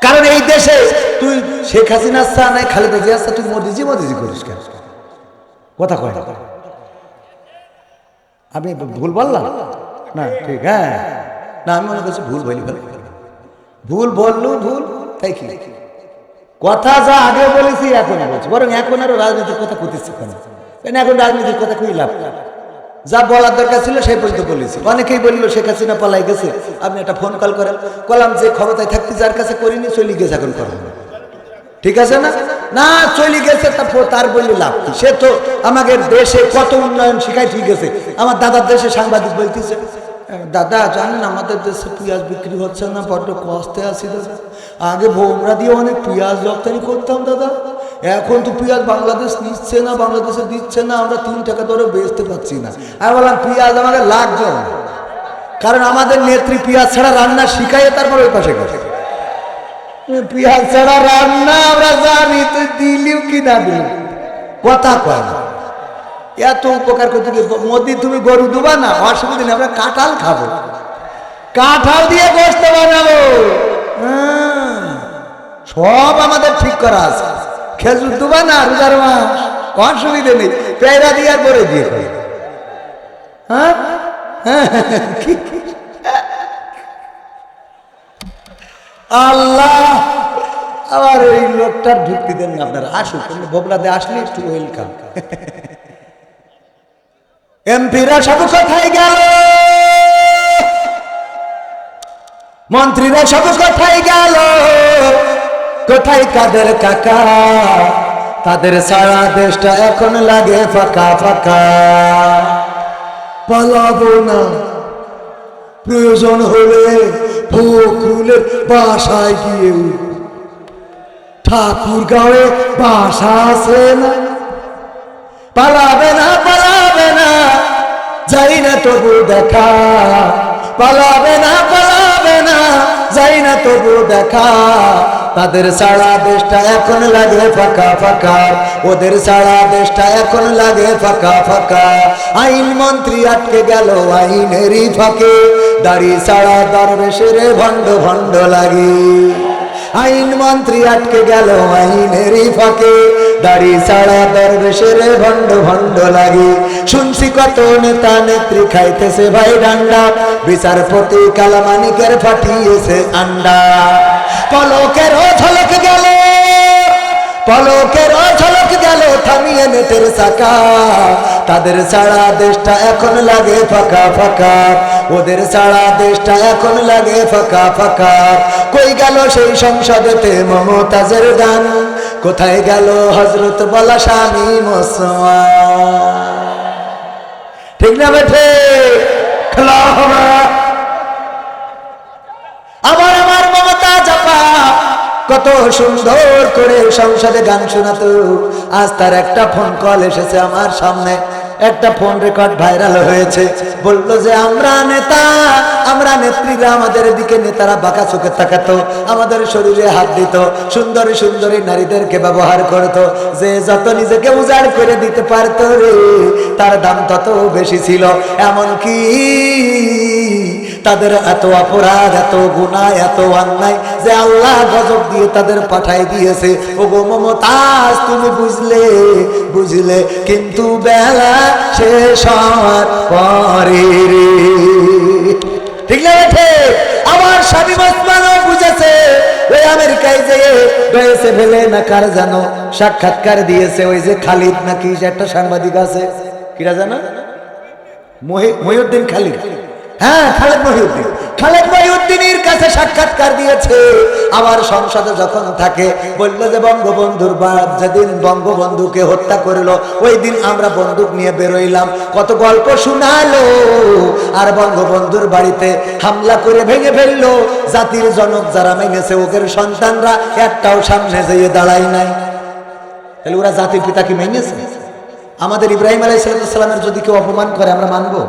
কারণ এই দেশে তুই শেখ হাসিনা আসা নাই, খালেদা জিয়া আসা, তুই মোদিজি মোদিজি করিস কেন? কথা কয় না। আমি ভুল বললাম না? ঠিক, হ্যাঁ না, আমি মনে করছি ভুল বলি, ভুল বললু ভুল, তাই কি কথা যা আগে বলেছি এখন বলছি, বরং এখন আরো রাজনীতির কথা কইতেছি কেন? এখন রাজনীতির কথা কই লাভ? যা বলার দরকার ছিল সেই পর্যন্ত বলেছি। অনেকেই বললো শেখ হাসিনা পালাই গেছে, আপনি একটা ফোন কল করেন। কলাম যে ক্ষমতায় থাকতে যার কাছে করিনি, চলে গেছে, এখন করেন। ঠিক আছে না? না চলে গেছে, তার বললে লাভ কি? সে তো আমাদের দেশে কত উন্নয়ন শিখাই, ঠিক আছে। আমার দাদার দেশে সাংবাদিক বলতেছে, দাদা জানেন আমাদের দেশে পেঁয়াজ বিক্রি হচ্ছে না, বড্ড কষ্টে আছি দাদা। আগে ভোমরা দিয়ে অনেক পেঁয়াজ রপ্তানি করতাম দাদা, এখন তো পেঁয়াজ বাংলাদেশ নিচ্ছে না, বাংলাদেশে দিচ্ছে না, আমরা 3 টাকা দরে বেচতে পারছি না। আমি বললাম পেঁয়াজ আমাকে লাগবে না, কারণ আমাদের নেত্রী পেঁয়াজ ছাড়া রান্না শিখাইয়ে তারপর ওই পাশে গেছে। পেঁয়াজ ছাড়া রান্না আমরা জানি, তুই দিলিও কি না দিলি কথা কয় না। এত উপকার করতে গিয়ে মোদি তুমি গরু দুবা না, অসুবিধা নেই, আমরা কাঁঠাল খাবো, কাঁঠাল দিয়ে গোস্ত বানাবো, সব আমাদের ঠিক করা আছে। খেজুর দুবা না, রোজার মাস, অসুবিধা নেই, পেয়ারা দিয়ে আর বলে দিয়ে খাই। হ্যাঁ আল্লাহ, আবার ওই লোকটার ঢুকতে দেন না আপনারা। আসুন, বগলাতে আসলে একটু ওয়েলকাম। এমপিরা সব কোথায় গেল, মন্ত্রীরা সব কোথায় গেল, কোথায় কাদের কাকা? তাদের সারা দেশটা এখন লাগে ফাঁকা ফাঁকা। পালাবো না, প্রয়োজন হলে ফখরুলের বাসায় গিয়ে, ঠাকুরগাঁওয়ে বাসা আছে না। পালাবে না, পালাবে না, যাই না তবু দেখা, পালাবে না, পালাবে না, যাই না তবু দেখা। তাদের সারা দেশটা এখন লাগে ফাঁকা ফাঁকা, ওদের সারা দেশটা এখন লাগে ফাঁকা ফাঁকা। আইন মন্ত্রী আটকে গেল আইনেরই ফাঁকে, দাড়ি সারা দরবেশের ভণ্ড ভণ্ড লাগে। আইন মন্ত্রী আটকে গেল আইনেরই ফাঁকে, দাড়ি সারা দরবেশের ভণ্ড ভণ্ড লাগে। শুনছি কত নেতা নেত্রী খাইতেছে ভাই ডান্ডা, বিচারপতি কালামানিকের ফাটিয়েছে আন্ডা। পলকেরও ঝলক গেল, পলকেরও ঝলক গেল থামিয়ে নেটের চাকা। তাদের সারা দেশটা এখন লাগে ফাঁকা ফাঁকা, ওদের সারা দেশটা এখন লাগে ফাঁকা ফাঁকা। কই গেল সেই সংসদেতে মমতাজের গান, কোথায় গেল হযরত বলা স্বামী মুসলমান? ঠিক না বেঠে? খেলা হবে। আবার আমার মমতা জাপা কত সুন্দর করে সংসদে গান শোনাতো, আজ তার একটা ফোন কল এসেছে আমার সামনে। একটা ফোন রেকর্ড ভাইরাল হয়েছে, বলল যে আমরা নেতা, আমরা নেত্রীরা, আমাদের দিকে নেতারা বাঁকা চোখে তাকাতো, আমাদের শরীরে হাত দিত, সুন্দরী সুন্দরী নারীদেরকে ব্যবহার করত, যে যত নিজেকে উজাড় করে দিতে পারত রে তার দাম তত বেশি ছিল। এমনকি তাদের এত অপরাধ, এত গুনাহ, এত অন্যায় যে আল্লাহ গজব দিয়ে তাদের পাঠাই দিয়েছে। ওগো মমতাজ তুমি বুঝলে কিন্তু বেলা শেষ হওয়ার পরে রে। ঠিক না বেঠে? আমার স্বামী ওসমানও বুঝেছে। ওই আমেরিকায় যেয়ে ডয়েছে ভেলে না কার জানো সাক্ষাৎকার দিয়েছে, ওই যে খালিদ নাকি একটা সাংবাদিক আছে, কিরা জানো, মহিউদ্দিন খালিদ, হ্যাঁ খালেদ মহিউদ্দিন, খালেদ মহিউদ্দিনের কাছে সাক্ষাৎকার দিয়েছে। আবার সংসদে যখন থাকে বলল যে বঙ্গবন্ধুর বাপ যেদিন বঙ্গবন্ধুকে হত্যা করলো ওই দিন আমরা বন্দুক নিয়ে বেরোইলাম, কত গল্প শোনালো, আর বঙ্গবন্ধুর বাড়িতে হামলা করে ভেঙে ফেললো। জাতির জনক যারা ভেঙেছে ওদের সন্তানরা একটাও সামনে যেয়ে দাঁড়ায় নাই। তাহলে ওরা জাতির পিতা কি ভেঙেছে? আমাদের ইব্রাহিম আলাইহিস সালামের যদি কেউ অপমান করে আমরা মানবো?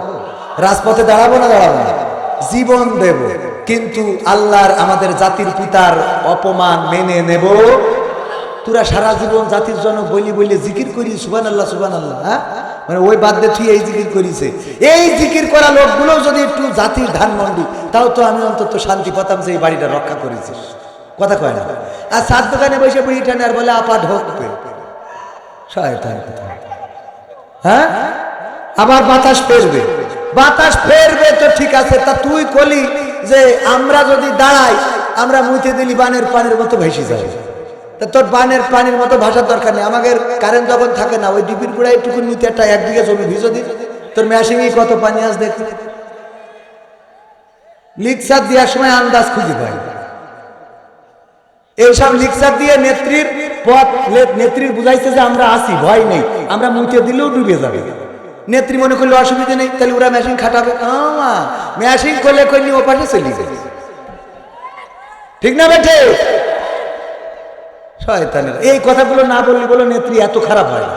রাজপথে দাঁড়াবো না দাঁড়াবো না? জীবন দেব, কিন্তু আল্লাহর আমাদের জাতির পিতার অপমান মেনে নেব? তোরা সারা জীবন জাতির জন্য বলি জিকির করি সুবহানাল্লাহ সুবহানাল্লাহ, হ্যাঁ মানে ওই বাদ দিয়ে তুই এই জিকির করিছে। এই জিকির করা লোকগুলো যদি একটু জাতির ধানমন্ডি, তাও তো আমি অন্তত শান্তি পেতাম যে এই বাড়িটা রক্ষা করেছিস। কথা কয় না? আর সাত দোকানে বসে বুড়ি টানে আর বলে আপা ঢোকবে, শয়তান কথা। হ্যাঁ, আবার বাতাস ফেরবে, বাতাস ফেরবে তো ঠিক আছে, তা তুই কলি যে আমরা যদি দাঁড়াই আমরা মুইতে দিলি বানের পানির মতো ভেসে যাবে। তা তোর বানের পানির মতো ভাষার দরকার নেই। আমাদের কারেন্ট যখন থাকে না ওই ডিপির গুড়া একটুকু নিতে একটা একদিকে জমি ভিজো দিই, তোর মেশিনে কত পানি আস দেখ। লিকসার দেওয়ার সময় আন্দাজ খুঁজে পাই। এইসব লিকসার দিয়ে নেত্রীর পথ, নেত্রীর বুঝাইছে যে আমরা আসি, ভয় নেই, আমরা মুইতে দিলেও ডুবে যাবে। নেত্রী মনে করলে অসুবিধা নেই, তাহলে ওরা মেশিন খাটাবে, মেশিন করলে করলে ও পাশে চলে যাবে। ঠিক না বেঠে? শয়তানের এই কথাগুলো না বললে বলো নেত্রী এত খারাপ হয়,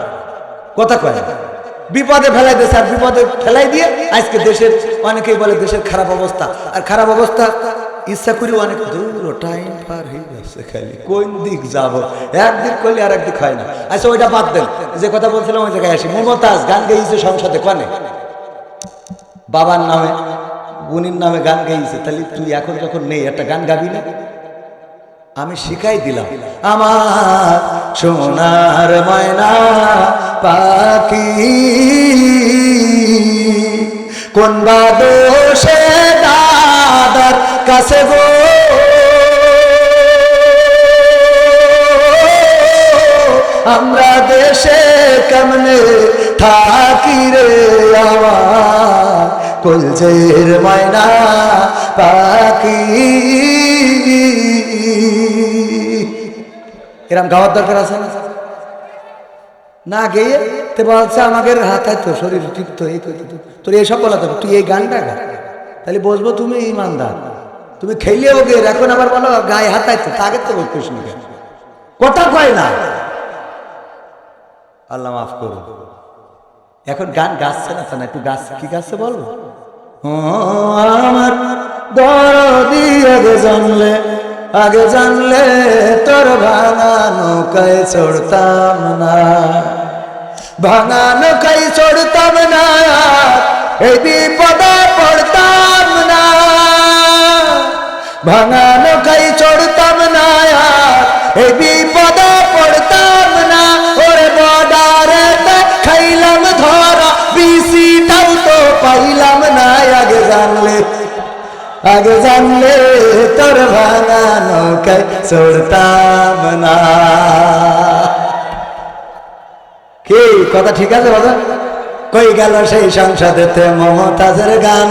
কথা কয় বিপদে ফেলাই দেয়। আর বিপদে ফেলাই দিয়ে আজকে দেশের অনেকেই বলে দেশের খারাপ অবস্থা, আর খারাপ অবস্থা ইচ্ছা করি অনেক দূর টাইম পার হয়ে যাচ্ছে, খালি কোন দিক যাব, একদিক করলে আর একদিক হয় না। আচ্ছা ওইটা বাদ দেন, যে কথা বলছিলাম ওই জায়গায় আসি। মমতাজ গান গেয়েছে সংসদে, কনে বাবার নামে বোনের নামে গান গেয়েছে, তাহলে তুই এখন যখন নেই একটা গান গাবি না? আমি শিখাই দিলাম, আমার সোনার ময়না পাখি কোন বাদোষে দাদার কাছে গো, আমরা দেশে কেমনে থাকি রে আমার কলজের ময়না পাখি। এরম গাওয়ার দরকার আছে না? গেয়ে তে বলছে আমাদের হাতায় তো শরীর ঠিক তো এই তোর এইসব বলা তবে তুই এই গানটা গা, তাহলে বসবো তুমি ইমানদার, তুমি খেলেও গে, এখন আবার বলো গায়ে হাতায় তো, তাকে তো বলতে শুনে কথা কয় না। আল্লাহ মাফ করো, এখন গান গাচ্ছে না, তা না একটু গাছ কি গাচ্ছে বলো। আমার দরদি আগে জানলে তোর ভাঙা নৌকায় চড়তাম না, ভাঙা নৌকায় চড়তাম না, এই বিপদে পড়তাম না, ভাঙা নৌকায় চড়তাম না, এই বিপদে পড়তাম না। ওরে বর্ডারে খাইলাম ধরা, বিসিটাও তো পাইলাম না। আগে জানলে তোর ভাঙা নৌকায় চড়তাম না। কি কথা ঠিক আছে বাবা? কই গেল সেই সংসদেতে মমতাজের গান,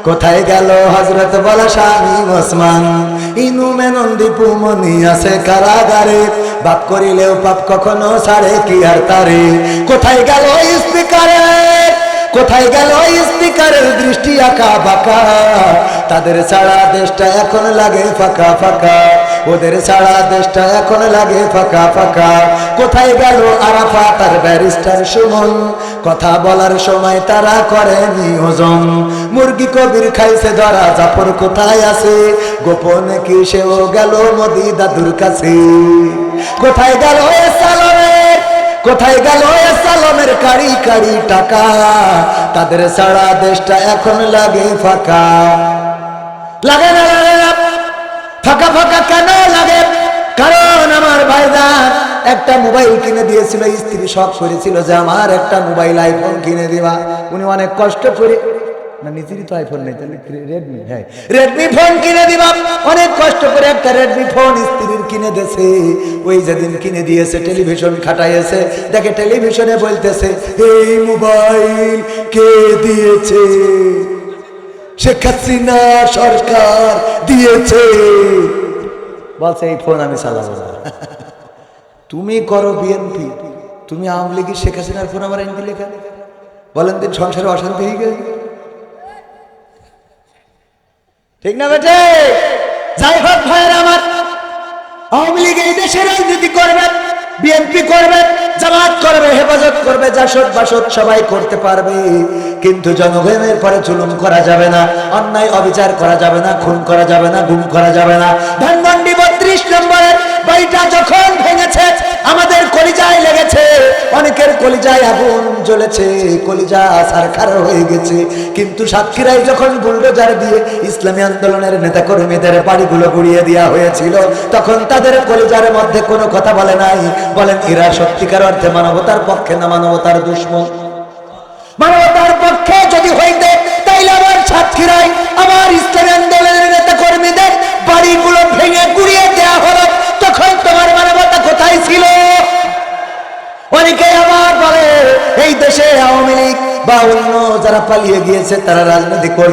কোথায় গেল হযরত বলা স্বামী ওসমান, ইনু মেনন দীপু মনি আছে কারাগারে, বাপ করিলেও পাপ কখনো ছাড়ে কি আর তারে। কোথায় গেল স্পিকারের দৃষ্টি আঁকা বাঁকা, তাদের ছাড়া দেশটা এখন লাগে ফাঁকা ফাঁকা, ওদের ছাড়া দেশটা এখন লাগে ফাঁকা ফাঁকা। কোথায় গেল আরাফাত আর ব্যারিস্টার সুমন, কথা বলার সময় তারা করেনি হজম। মুরগি কবির খাইছে ধরা, জাফর কোথায় আছে? গোপনে কি সেও গেল মোদি দাদুর কাছে? কোথায় গেল এ সালামের, কোথায় গেল এ সালামের কারি কারি টাকা? তাদের সারা দেশটা এখন লাগে ফাঁকা। লাগে না, লাগে না, ফাঁকা ফাঁকা কেন লাগে? কারণ আমার ভাইজান একটা মোবাইল কিনে দিয়েছিল, স্ত্রী শখ করেছিল যে আমার একটা মোবাইল আইফোন কিনে দিবা। উনি অনেক কষ্ট করে, না নিজেরই তো আইফোন নেই, তাহলে রেডমি, হ্যাঁ রেডমি ফোন কিনে দিবা। অনেক কষ্ট করে একটা রেডমি ফোন স্ত্রীর কিনে দিয়েছে। ওই যেদিন কিনে দিয়েছে টেলিভিশন খাটাইয়েছে, দেখে টেলিভিশনে বলতেছে এই মোবাইল কে দিয়েছে? শেখ হাসিনা সরকার দিয়েছে। বলছে এই ফোন আমি চালাবো না। তুমি করো বিএনপি, তুমি আওয়ামী লীগের শেখ হাসিনার ফোন আমার এনে দিলে কেন? বলেন তো সংসারে অশান্তি হয়ে গেল, ঠিক না বেটে? যাই হোক ভাইয়ের আমার, আওয়ামী লীগ এই দেশে রাজনীতি করবে, বিএনপি করবে, জামাত করবে, হেফাজত করবে, জাসদ বাসদ সবাই করতে পারবে, কিন্তু জনগণের পরে জুলুম করা যাবে না, অন্যায় অবিচার করা যাবে না, খুন করা যাবে না, গুম করা যাবে না। ধানমন্ডি 32 নম্বরের বাড়িটা যখন ভেঙেছে আমাদের কলিজায় লেগেছে, অনেকের কলিজায় আগুন জ্বলেছে, কলিজা ছারখার হয়ে গেছে। কিন্তু সাতক্ষীরায় যখন বুলডোজার দিয়ে ইসলামী আন্দোলনের নেতাকর্মীদের বাড়িগুলো গুড়িয়ে দেওয়া হয়েছিল, তখন তাদের কলিজার মধ্যে কোনো কথা বলে নাই। বলেন এরা সত্যিকার অর্থে মানবতার পক্ষে না মানবতার দুশমন? মানবতার পক্ষে যদি হইতে তাইলে আবার সাতক্ষীরায় আমার ইসলামী আন্দোলনের নেতাকর্মীদের বাড়িগুলো ভেঙে গুড়িয়ে দেওয়া হলো, তখন তোমার মানবতা কোথায় ছিল? অনেকে আবার বলে এই দেশে আওয়ামী লীগ বা অন্য যারা পালিয়ে গিয়েছে তারা রাজনীতি করতে